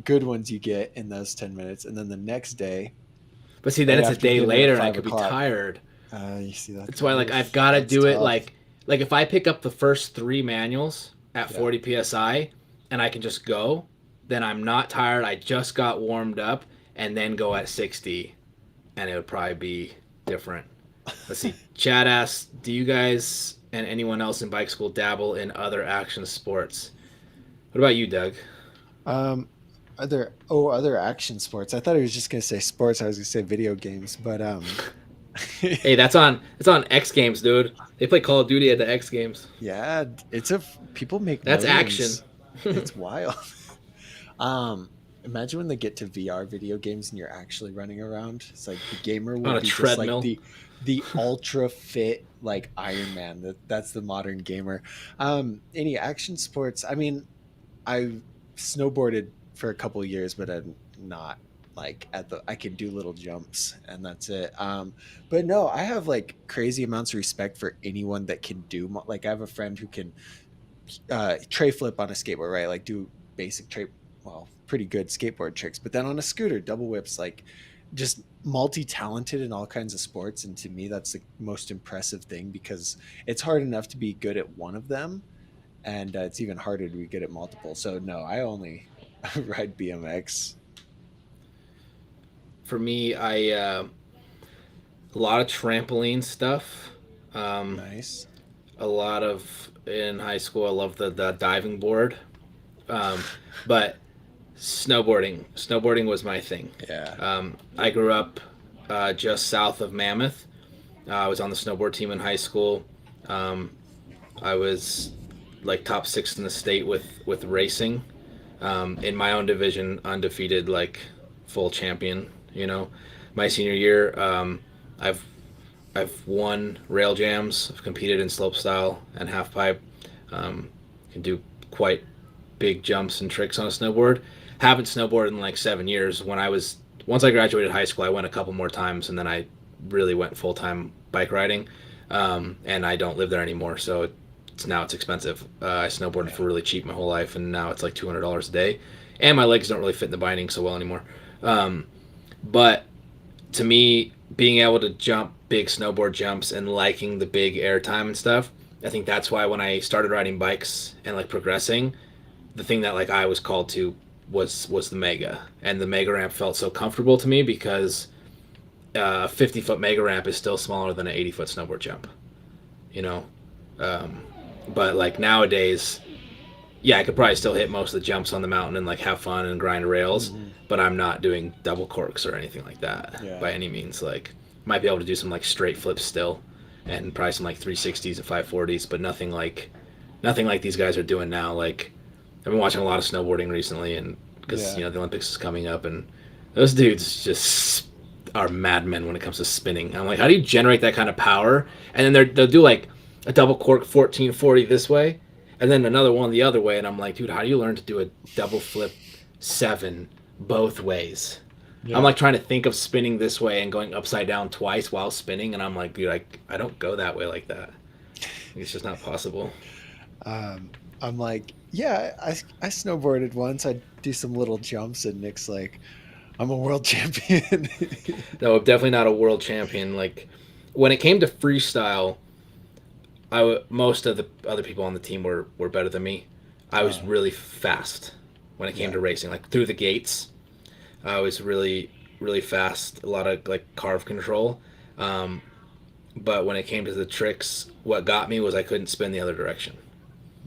good ones you get in those 10 minutes. And then the next day, but see, then right it's a after day dinner at later, and I five could be o'clock, tired. you see that? That's why like I've Oof, got to that's do it tough. like if I pick up the first three manuals at Yeah. 40 psi and I can just go, then I'm not tired. I just got warmed up, and then go at 60, and it would probably be different. Let's see. Chad asks, do you guys and anyone else in bike school dabble in other action sports? What about you, Doug? Um, other action sports. I thought he was just gonna say sports. I was gonna say video games, but Hey, that's on X Games, dude. They play Call of Duty at the X Games. yeah, people make That's action. millions. It's wild. Um, Imagine when they get to VR video games and you're actually running around. It's like the gamer will On a be just like treadmill. the ultra fit like Iron Man. That's the modern gamer. Any action sports? I mean, I snowboarded for a couple of years, but I'm not like at the I can do little jumps and that's it. But no, I have like crazy amounts of respect for anyone that can do like I have a friend who can tray flip on a skateboard, right? Like do basic tray, well, pretty good skateboard tricks, but then on a scooter, double whips, like just multi-talented in all kinds of sports. And to me, that's the most impressive thing because it's hard enough to be good at one of them, and it's even harder to be good at multiple. So no, I only ride BMX. For me, I a lot of trampoline stuff. Um, Nice. a lot of in high school. I love the diving board. Um, but snowboarding was my thing. Yeah. I grew up just south of Mammoth. I was on the snowboard team in high school. Um, I was like top six in the state with racing. In my own division, undefeated, like full champion. My senior year, I've I've won rail jams. I've competed in slopestyle and half pipe. Can do quite big jumps and tricks on a snowboard. Haven't snowboarded in like 7 years. Once I graduated high school, I went a couple more times, and then I really went full time bike riding. And I don't live there anymore, so it's expensive. I snowboarded Yeah. for really cheap my whole life, and now it's like $200 a day, and my legs don't really fit in the binding so well anymore. Um, but to me, being able to jump big snowboard jumps and liking the big airtime and stuff, I think that's why when I started riding bikes and like progressing, the thing that like I was called to was the mega, and the mega ramp felt so comfortable to me because a 50-foot mega ramp is still smaller than an 80-foot snowboard jump, you know. Um, but like nowadays, yeah, I could probably still hit most of the jumps on the mountain and like have fun and grind rails, Hmm. but I'm not doing double corks or anything like that Yeah. by any means. Like, might be able to do some like straight flips still, and probably some like 360s and 540s, but nothing like these guys are doing now. Like, I've been watching a lot of snowboarding recently, and because Yeah. the Olympics is coming up, and those dudes just are madmen when it comes to spinning. I'm like, how do you generate that kind of power? And then they'll do like a double cork 1440 this way, and then another one the other way, and I'm like, dude, how do you learn to do a double flip 7 both ways? I'm Yeah. like trying to think of spinning this way and going upside down twice while spinning, and I'm like, dude, I don't go that way like that. It's just not possible. Um, I'm like, yeah, I snowboarded once. I do some little jumps, and Nick's like, I'm a world champion. No, I'm definitely not a world champion. Like when it came to freestyle, most of the other people on the team were better than me. I was uh, really fast when it came yeah. to racing. Like through the gates, I was really fast. A lot of like carve control. Um, but when it came to the tricks, what got me was I couldn't spin the other direction.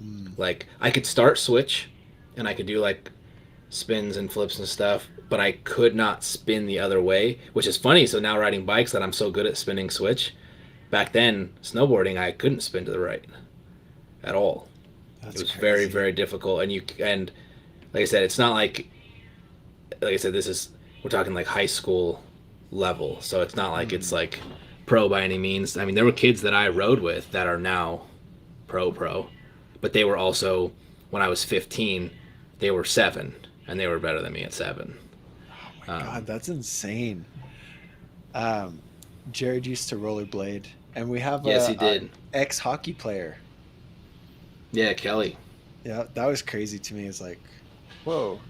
Mm. Like I could start switch, and I could do like spins and flips and stuff, but I could not spin the other way, which is funny. So now riding bikes that I'm so good at spinning switch. Back then, snowboarding, I couldn't spin to the right at all. It That's was very, crazy. very difficult. And like I said, it's not like I said, this is we're talking like high school level, so it's not like it's Mm. like pro by any means. I mean, there were kids that I rode with that are now pro, but they were also when I was 15, they were 7, and they were better than me at 7. Oh my God, Um, that's insane. Um, Jared used to rollerblade, and we have yes, he a did. ex hockey player. Yeah, Kelly. Yeah, that was crazy to me. It's like, whoa,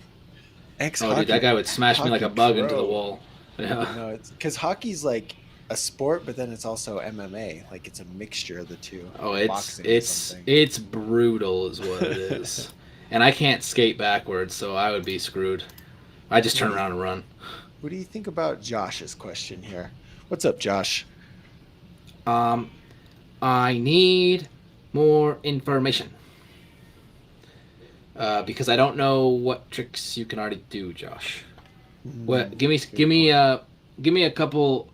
ex Oh, dude, that hockey guy would smash me like hockey a bug into the pro. wall. Yeah. No, it's because hockey's like a sport, but then it's also MMA. Like it's a mixture of the two, Oh, like it's boxing or it's something. it's brutal, is what it is. And I can't skate backwards, so I would be screwed. I just What turn do you around and run. What do you think about Josh's question here? What's up, Josh? Um, I need more information because I don't know what tricks you can already do, Josh. What? Give me Good point. give me a couple.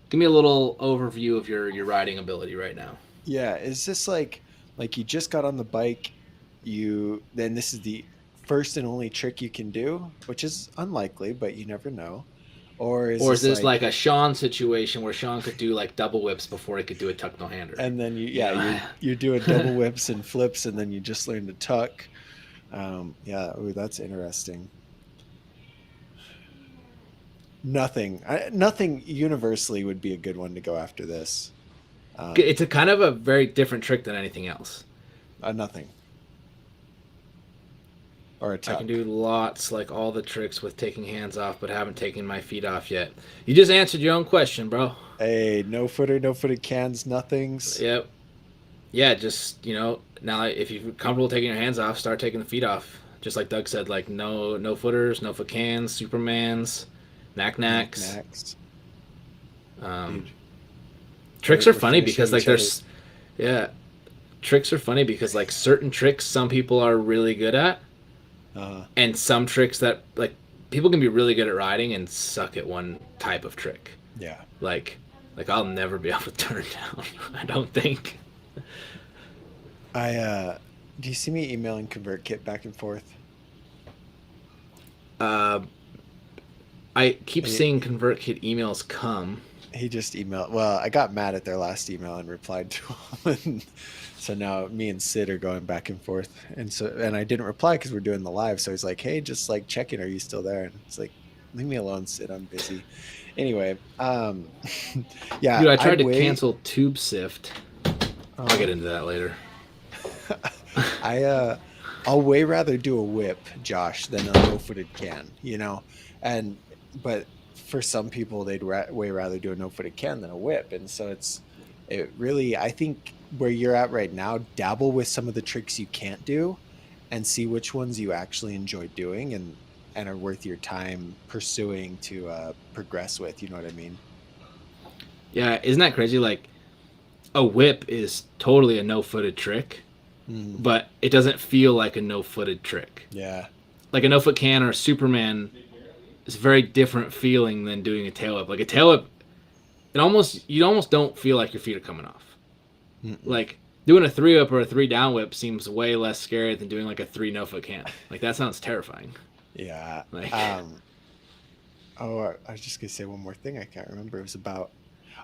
Give me a little overview of your riding ability right now. Yeah, is this like you just got on the bike, you then this is the first and only trick you can do, which is unlikely, but you never know. Or is Or is this this like like a Sean situation where Sean could do like double whips before he could do a tuck no hander? and then you You yeah, know? you're doing double whips and flips and then you just learn to tuck. Yeah, ooh, that's interesting. Nothing universally would be a good one to go after this. Um, It's a kind of a very different trick than anything else. nothing or a I can tuck. do lots, like all the tricks with taking hands off, but haven't taken my feet off yet. You just answered your own question, bro. Hey, no footer, no footed cans, nothings. Yep. Yeah, just now if you're comfortable taking your hands off, start taking the feet off. Just like Doug said, like no footers, no foot cans, Supermans, knack knacks. Knickknacks. Um, Dude, tricks are we're funny finishing because like each other's. there's yeah, tricks are funny because like certain tricks some people are really good at, Uh, and some tricks that like people can be really good at riding and suck at one type of trick. yeah. Like I'll never be able to turn down. I don't think. I do you see me emailing ConvertKit back and forth? Uh, I keep He, seeing ConvertKit emails come. he just emailed. Well, I got mad at their last email and replied to him, and so now me and Sid are going back and forth. And I didn't reply because we're doing the live. So he's like, "Hey, just like checking, are you still there?" And it's like, "Leave me alone, Sid. I'm busy." Anyway, yeah, Dude, I I tried to way. cancel Tube Sift. I'll get Oh, into that later. I I'll way rather do a whip, Josh, than a no-footed can, And but for some people, they'd way rather do a no-footed can than a whip, and so it really I think where you're at right now, dabble with some of the tricks you can't do, and see which ones you actually enjoy doing and are worth your time pursuing to progress with. You know what I mean? Yeah, isn't that crazy? Like a whip is totally a no-footed trick, Mm, but it doesn't feel like a no-footed trick. yeah, Like a no-foot can or a Superman is a very different feeling than doing a tail whip. Like a tail whip, you almost don't feel like your feet are coming off. mm-mm. Like doing a 3 whip or a 3 down whip seems way less scary than doing like a 3 no-foot can. Like that sounds terrifying. Yeah. Like Oh, I was just gonna say one more thing. I can't remember. It was about.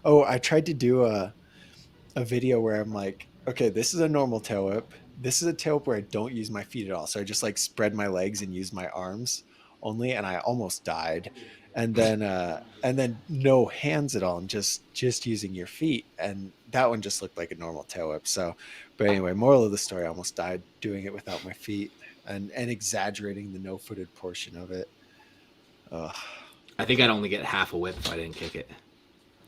Oh, I tried to do a video where I'm like, okay, this is a normal tail whip. this is a tail whip where I don't use my feet at all. So I just like spread my legs and use my arms only, and I almost died. And then no hands at all, and just using your feet. And that one just looked like a normal tail whip. So, but anyway, moral of the story, I almost died doing it without my feet and exaggerating the no-footed portion of it. Ugh. I think I'd only get half a whip if I didn't kick it.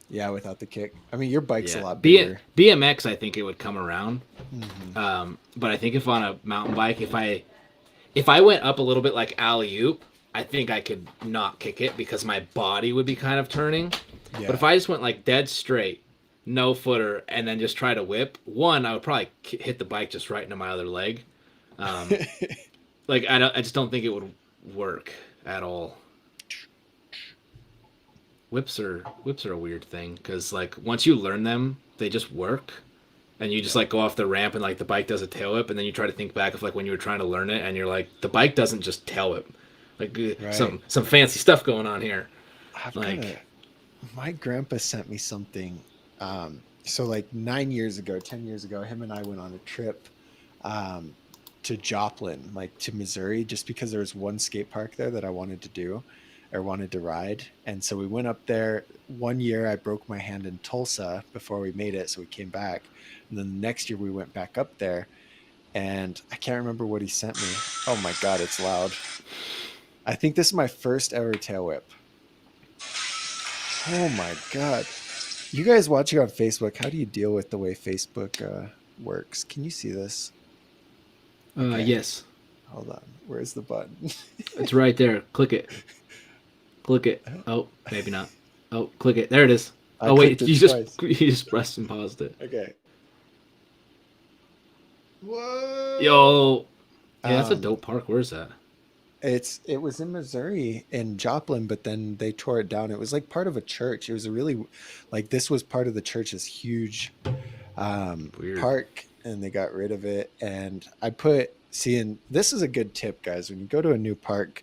Yeah, without the kick. I mean, your bike's a Yeah, lot bigger. BMX, I think it would come around. Hmm. But I think if on a mountain bike, if I went up a little bit like alley oop, I think I could not kick it because my body would be kind of turning. Yeah. But if I just went like dead straight, no footer, and then just try to whip, one, I would probably hit the bike just right into my other leg. Like I just don't think it would work at all. Whips are a weird thing because like once you learn them, they just work, and you just like go off the ramp and like the bike does a tail whip, and then you try to think back of like when you were trying to learn it, and you're like the bike doesn't just tail whip, like Right. some fancy stuff going on here. I've Like got my grandpa sent me something. So like 9 years ago, 10 years ago, him and I went on a trip to Joplin, like to Missouri, just because there was one skate park there that I wanted to do or wanted to ride. And so we went up there. One year I broke my hand in Tulsa before we made it. So we came back. And then the next year we went back up there, and I can't remember what he sent me. Oh my God, it's loud. I think this is my first ever tail whip. Oh my God. You guys watching on Facebook, how do you deal with the way Facebook works? Can you see this? Okay. yes, Hold on. Where's the button? it's right there. Click it. Click it. Oh, maybe not. Oh, click it. There it is. I Oh wait, clicked it you twice. just pressed and paused it. Okay. Whoa. Yo, yeah, that's a Um, dope park. Where's that? it was in Missouri in Joplin, but then they tore it down. It was like part of a church. It was a really like this was part of the church's huge Weird. park, and they got rid of it. And I put seeing this is a good tip, guys. When you go to a new park,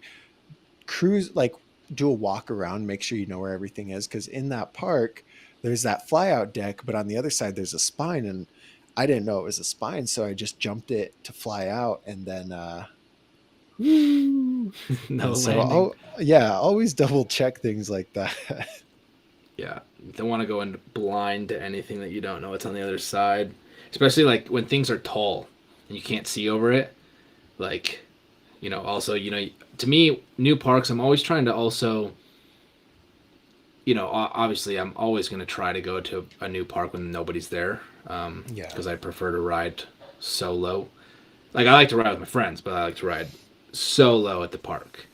cruise like do a walk around, make sure you know where everything is, because in that park there's that fly out deck, but on the other side there's a spine, and I didn't know it was a spine, so I just jumped it to fly out, and then No and so landing. yeah, always double check things like that. Yeah, you don't want to go in blind to anything that you don't know what's on the other side, especially like when things are tall and you can't see over it. Like, also, to me, new parks, I'm always trying to also, obviously, I'm always going to try to go to a new park when nobody's there, Yeah. because I prefer to ride solo. Like, I like to ride with my friends, but I like to ride solo at the park.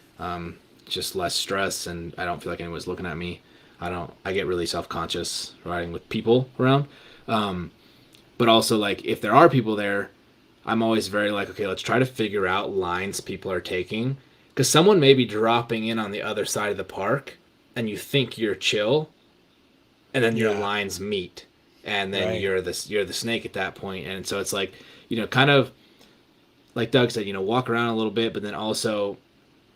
Just less stress, and I don't feel like anyone's looking at me. I get really self-conscious riding with people around. But also, like, if there are people there, I'm always very like, okay, let's try to figure out lines people are taking. Because someone may be dropping in on the other side of the park, and you think you're chill, and then your Yeah. lines meet. And then Right. you're the snake at that point. And so it's like, kind of like Doug said, walk around a little bit, but then also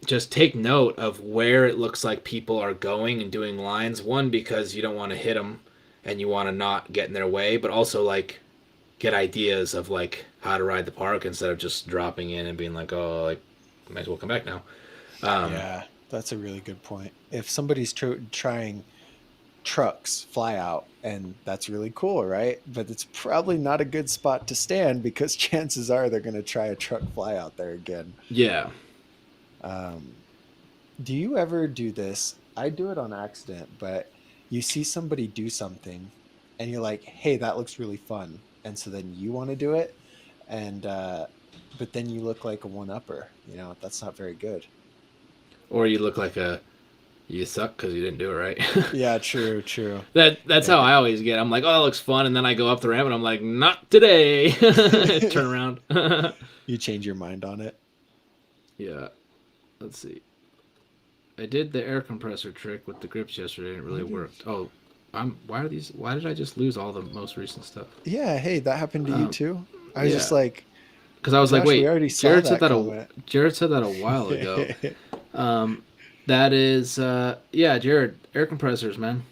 just take note of where it looks like people are going and doing lines. One, because you don't want to hit them and you want to not get in their way, but also like get ideas of like how to ride the park instead of just dropping in and being like, oh, like might as well come back now. Yeah, that's a really good point. If somebody's trying trucks fly out, and that's really cool, right? But it's probably not a good spot to stand, because chances are they're going to try a truck fly out there again. Yeah. Um, do you ever do this? I do it on accident, but you see somebody do something and you're like, hey, that looks really fun. And so then you want to do it. And, but then you look like a one upper, that's not very good. Or you look like you suck because you didn't do it right. Yeah, true, true. That's how I always get. I'm like, oh, that looks fun, and then I go up the ramp and I'm like, not today. Turn around. You change your mind on it. Yeah. Let's see. I did the air compressor trick with the grips yesterday, and it really worked. Oh, why did I just lose all the most recent stuff? Yeah, hey, that happened to you too. I was just Yeah. like, Because I was like, gosh, we wait, already saw that comment. Jared said that a while ago. That is, yeah, Jared, air compressors, man.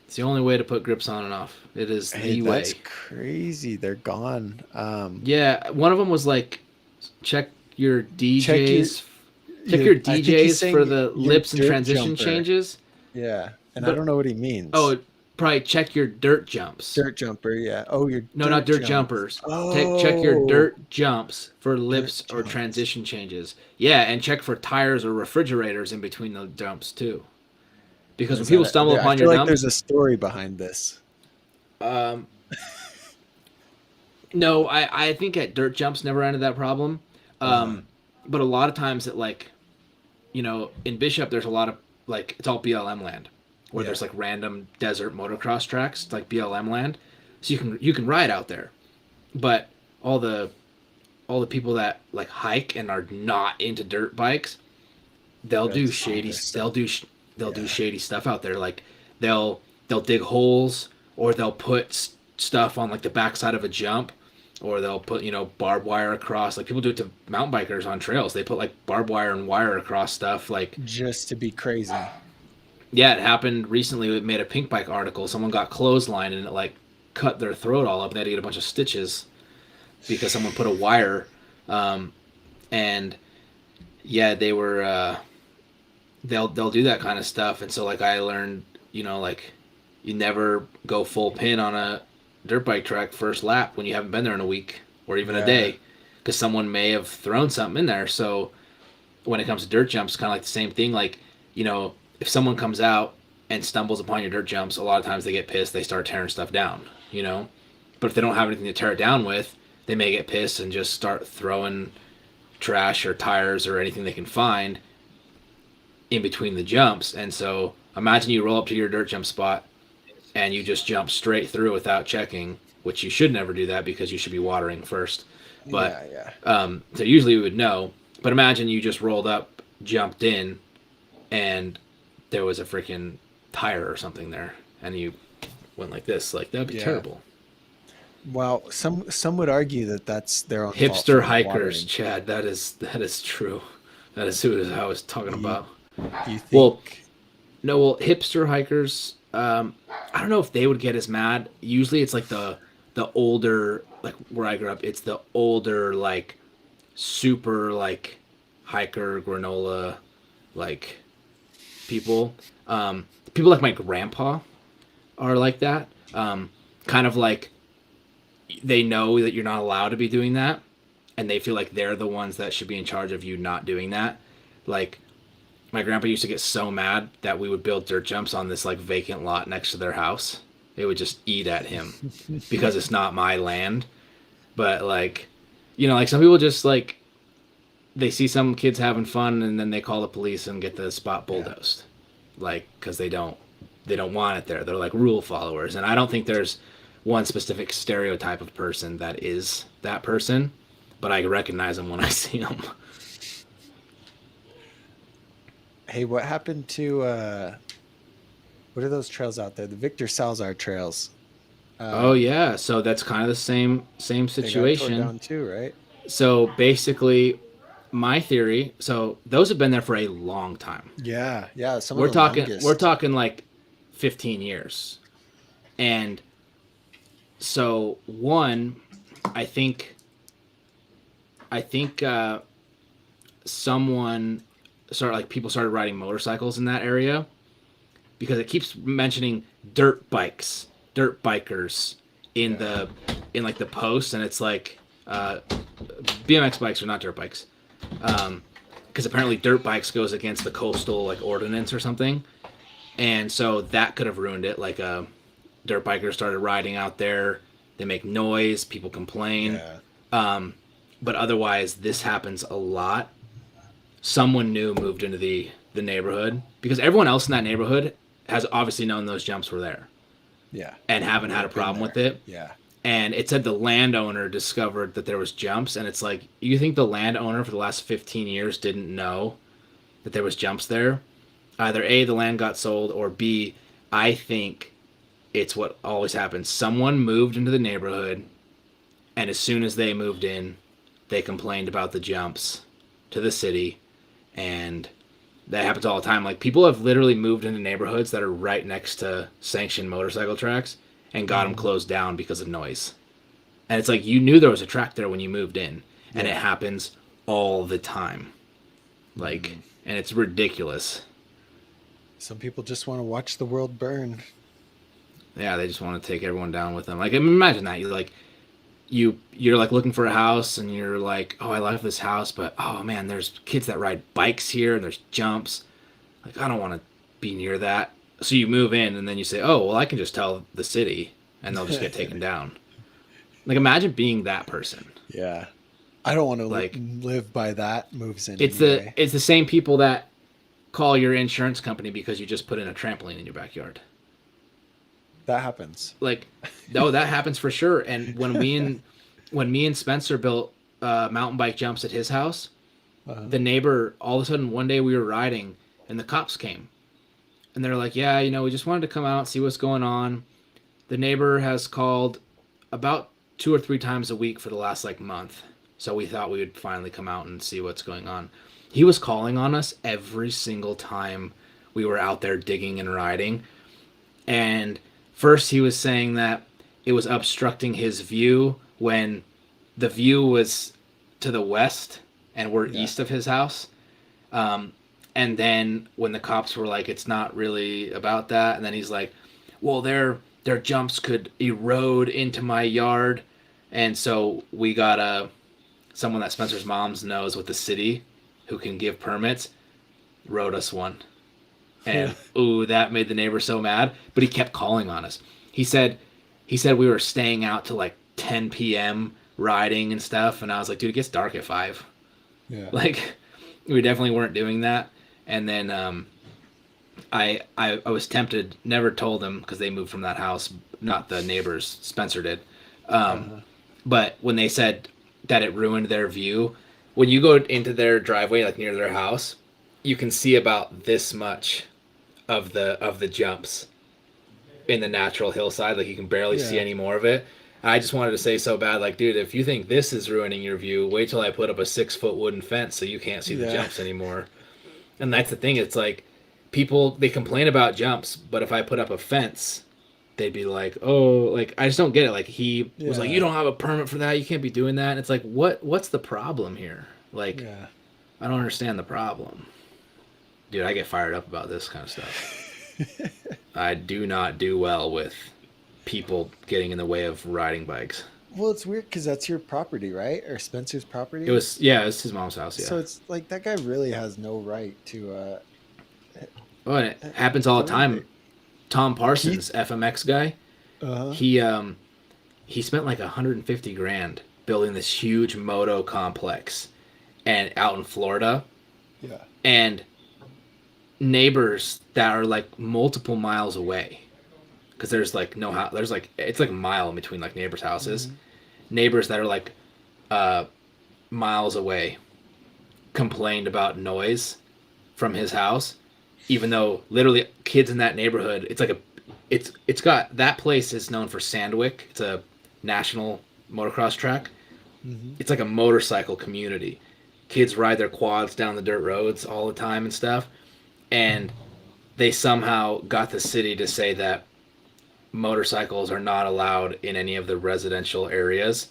It's the only way to put grips on and off. It is Hey, the that's way. crazy. They're gone. Yeah, one of them was like check your Check your DJs, check your. your I think he's DJs for saying the your lips and dirt transition jumper. changes. Yeah, and I But don't know what he means. oh, probably check your dirt jumps. Dirt jumper. Yeah. Oh, your No, not dirt dirt jumps. jumpers. Check your Oh, dirt jumps for dirt lips or jumps. transition changes. Yeah, and check for tires or refrigerators in between the jumps too. Because when Is people that stumble I upon feel your like there's dumps, a story behind this. um, no, I think at dirt jumps never ended that problem. Uh-huh. But a lot of times at like, in Bishop there's a lot of like it's all BLM land where Yeah. there's like random desert motocross tracks, it's like BLM land. So you can ride out there. But all the all the people that like hike and are not into dirt bikes, they'll They'll do just do shady their stuff. they'll do Yeah. shady stuff out there. Like they'll dig holes or they'll put stuff on like the backside of a jump or they'll put barbed wire across. Like people do it to mountain bikers on trails. They put like barbed wire and wire across stuff. Like Just to be crazy. yeah, it happened recently. It made a pink bike article. Someone got clothesline and it like cut their throat all up. They had to get a bunch of stitches because someone put a wire. And yeah, they were they'll do that kind of stuff. And so like I learned, like you never go full pin on a dirt bike track first lap when you haven't been there in a week or even a Yeah. day because someone may have thrown something in there. So when it comes to dirt jumps, kind of like the same thing. Like, if someone comes out and stumbles upon your dirt jumps, a lot of times they get pissed. They start tearing stuff down, But if they don't have anything to tear it down with, they may get pissed and just start throwing trash or tires or anything they can find in between the jumps. And so imagine you roll up to your dirt jump spot and you just jump straight through without checking, which you should never do that because you should be watering first. But Yeah, yeah. so usually we would know. But imagine you just rolled up, jumped in, and there was a freaking tire or something there, and you went like this. Like that'd be Yeah. terrible. Well, some would argue that that's their own fault for Hipster not hikers, watering. Chad. That is true. That is who I was talking Do you about. do you Well, think no, well, hipster hikers. I don't know if they would get as mad. Usually, it's like the older, like where I grew up. It's the older, like super like hiker granola, like people. People like my grandpa are like that. Kind of like they know that you're not allowed to be doing that, and they feel like they're the ones that should be in charge of you not doing that. Like my grandpa used to get so mad that we would build dirt jumps on this like vacant lot next to their house. It would just eat at him because it's not my land. But like, like some people just like they see some kids having fun and then they call the police and get the spot yeah. bulldozed, like because they don't want it there. They're like rule followers, and I don't think there's one specific stereotype of person that is that person, but I recognize them when I see them. Hey, what happened to what are those trails out there? The Victor Salzar trails. Oh Um, yeah, so that's kind of the same they got tore situation. down too, right? So basically, my theory. So those have been there for a long time. Yeah, yeah, some of We're the talking we're longest. talking like 15 years, and so one, I think I think someone started like people started riding motorcycles in that area because it keeps mentioning dirt bikes, dirt bikers in Yeah. like the post, and it's like uh, BMX bikes are not dirt bikes because apparently dirt bikes goes against the coastal like ordinance or something, and so that could have ruined it. Like dirt bikers started riding out there, they make noise, people complain, Yeah. but otherwise this happens a lot. Someone new moved into the neighborhood because everyone else in that neighborhood has obviously known those jumps were there Yeah. and haven't had a They've been problem with there. it. Yeah. And it said the landowner discovered that there was jumps, and it's like you think the landowner for the last 15 years didn't know that there was jumps there. Either A, the land got sold, or B, I think it's what always happens. Someone moved into the neighborhood, and as soon as they moved in, they complained about the jumps to the city, and That happens all the time. Like people have literally moved into neighborhoods that are right next to sanctioned motorcycle tracks and got them closed down because of noise. And it's like you knew there was a track there when you moved in, and it happens all the time. Like, and it's ridiculous. Some people just want to watch the world burn. Yeah, they just want to take everyone down with them. Like, imagine that you're like looking for a house, and you're like, oh, I love this house, but oh man, there's kids that ride bikes here, and there's jumps. Like, I don't want to be near that. So you move in, and then you say, oh, well, I can just tell the city, and they'll just get taken down. Like, imagine being that person. Yeah. I don't want to Like, live by that moves in. It's the same people that call your insurance company because you just put in a trampoline in your backyard. That happens. Like, no, that happens for sure. And when me and Spencer built mountain bike jumps at his house, the neighbor, all of a sudden one day we were riding and the cops came. And they're like, yeah, we just wanted to come out, see what's going on. The neighbor has called about 2 or 3 times a week for the last like month. So we thought we would finally come out and see what's going on. He was calling on us every single time we were out there digging and riding. And first he was saying that it was obstructing his view when the view was to the west and we're east of his house. And then when the cops were like, it's not really about that. And then he's like, well, their jumps could erode into my yard. And so we got someone that Spencer's mom's knows with the city who can give permits, wrote us one. And ooh, that made the neighbor so mad. But he kept calling on us. He said we were staying out till like 10 p.m. riding and stuff. And I was like, dude, it gets dark at 5. Yeah. Like, we definitely weren't doing that. And then I was tempted, never told them because they moved from that house, not the neighbors, Spencer did. But when they said that it ruined their view, when you go into their driveway, like near their house, you can see about this much of the jumps in the natural hillside. Like you can barely see any more of it. I just wanted to say so bad, like, dude, if you think this is ruining your view, wait till I put up a 6-foot wooden fence so you can't see the jumps anymore. And that's the thing. It's like people, they complain about jumps, but if I put up a fence, they'd be like, oh, like, I just don't get it. Like he was like, you don't have a permit for that. You can't be doing that. And it's like, what's the problem here? Like, I don't understand the problem. Dude, I get fired up about this kind of stuff. I do not do well with people getting in the way of riding bikes. Well, it's weird because that's your property, right? Or Spencer's property? It was his mom's house, yeah. So it's like that guy really has no right to... Oh, and it happens all the time. Tom Parsons, FMX guy, he spent like $150,000 building this huge moto complex and out in Florida. Yeah. And neighbors that are like multiple miles away, because there's like no house, there's like, it's like a mile in between like neighbors' houses. Neighbors that are like miles away complained about noise from his house, even though literally kids in that neighborhood, it's like it's got, that place is known for Sandwick. It's a national motocross track. It's like a motorcycle community. Kids ride their quads down the dirt roads all the time and stuff. And they somehow got the city to say that motorcycles are not allowed in any of the residential areas.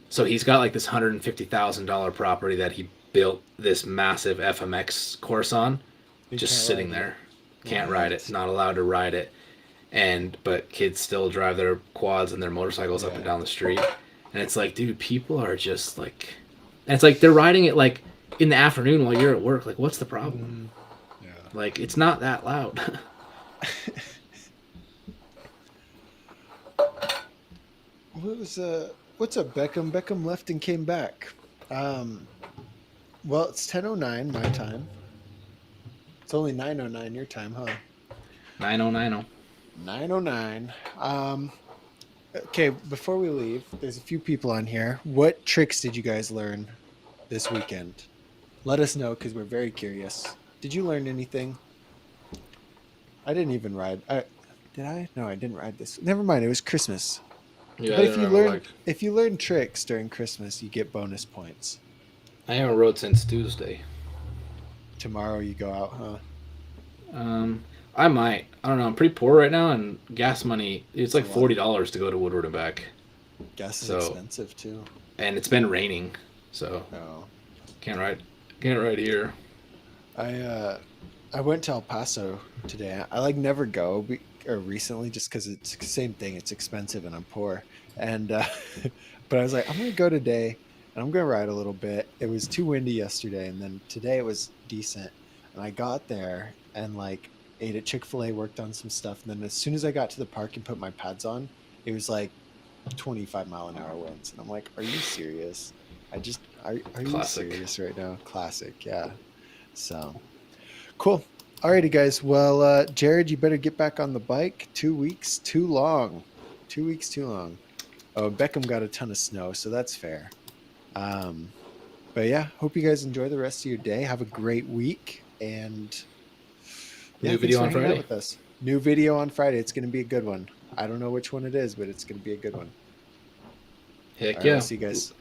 So he's got like this $150,000 property that he built this massive FMX course on, just sitting there. Can't ride it. Not allowed to ride it. But kids still drive their quads and their motorcycles up and down the street. And it's like, dude, people are just like, and it's like they're riding it like in the afternoon while you're at work. Like, what's the problem? Like, it's not that loud. What's up, Beckham? Beckham left and came back. Well, it's 10:09 my time. It's only 9:09 your time, huh? 9090. 9:09. Okay, before we leave, there's a few people on here. What tricks did you guys learn this weekend? Let us know because we're very curious. Did you learn anything? I didn't even ride. Did I? No, I didn't ride this. Never mind. It was Christmas. Yeah, but if you learn tricks during Christmas, you get bonus points. I haven't rode since Tuesday. tomorrow you go out, huh? I might. I don't know. I'm pretty poor right now, and gas money. It's It's a like lot. $40 to go to Woodward and back. Gas is So, expensive too. and it's been raining, so Oh, can't ride. Can't ride here. I I went to El Paso today. I like never go or recently just because it's the same thing. It's expensive and I'm poor. And but I was like, I'm gonna go today and I'm gonna ride a little bit. It was too windy yesterday, and then today it was decent. And I got there and like ate at Chick-fil-A, worked on some stuff, and then as soon as I got to the park and put my pads on, it was like 25-mile-an-hour winds. And I'm like, are you serious? Are you Classic. serious right now? Classic, yeah. So cool. Alrighty, guys. Well, Jared, you better get back on the bike. 2 weeks too long. 2 weeks too long. Oh, Beckham got a ton of snow, so that's fair. Um, but yeah, hope you guys enjoy the rest of your day. Have a great week, and yeah, New thanks video for on hanging out Friday. with us. New video on Friday. It's going to be a good one. I don't know which one it is, but it's going to be a good one. All Heck right, we'll yeah. see you guys.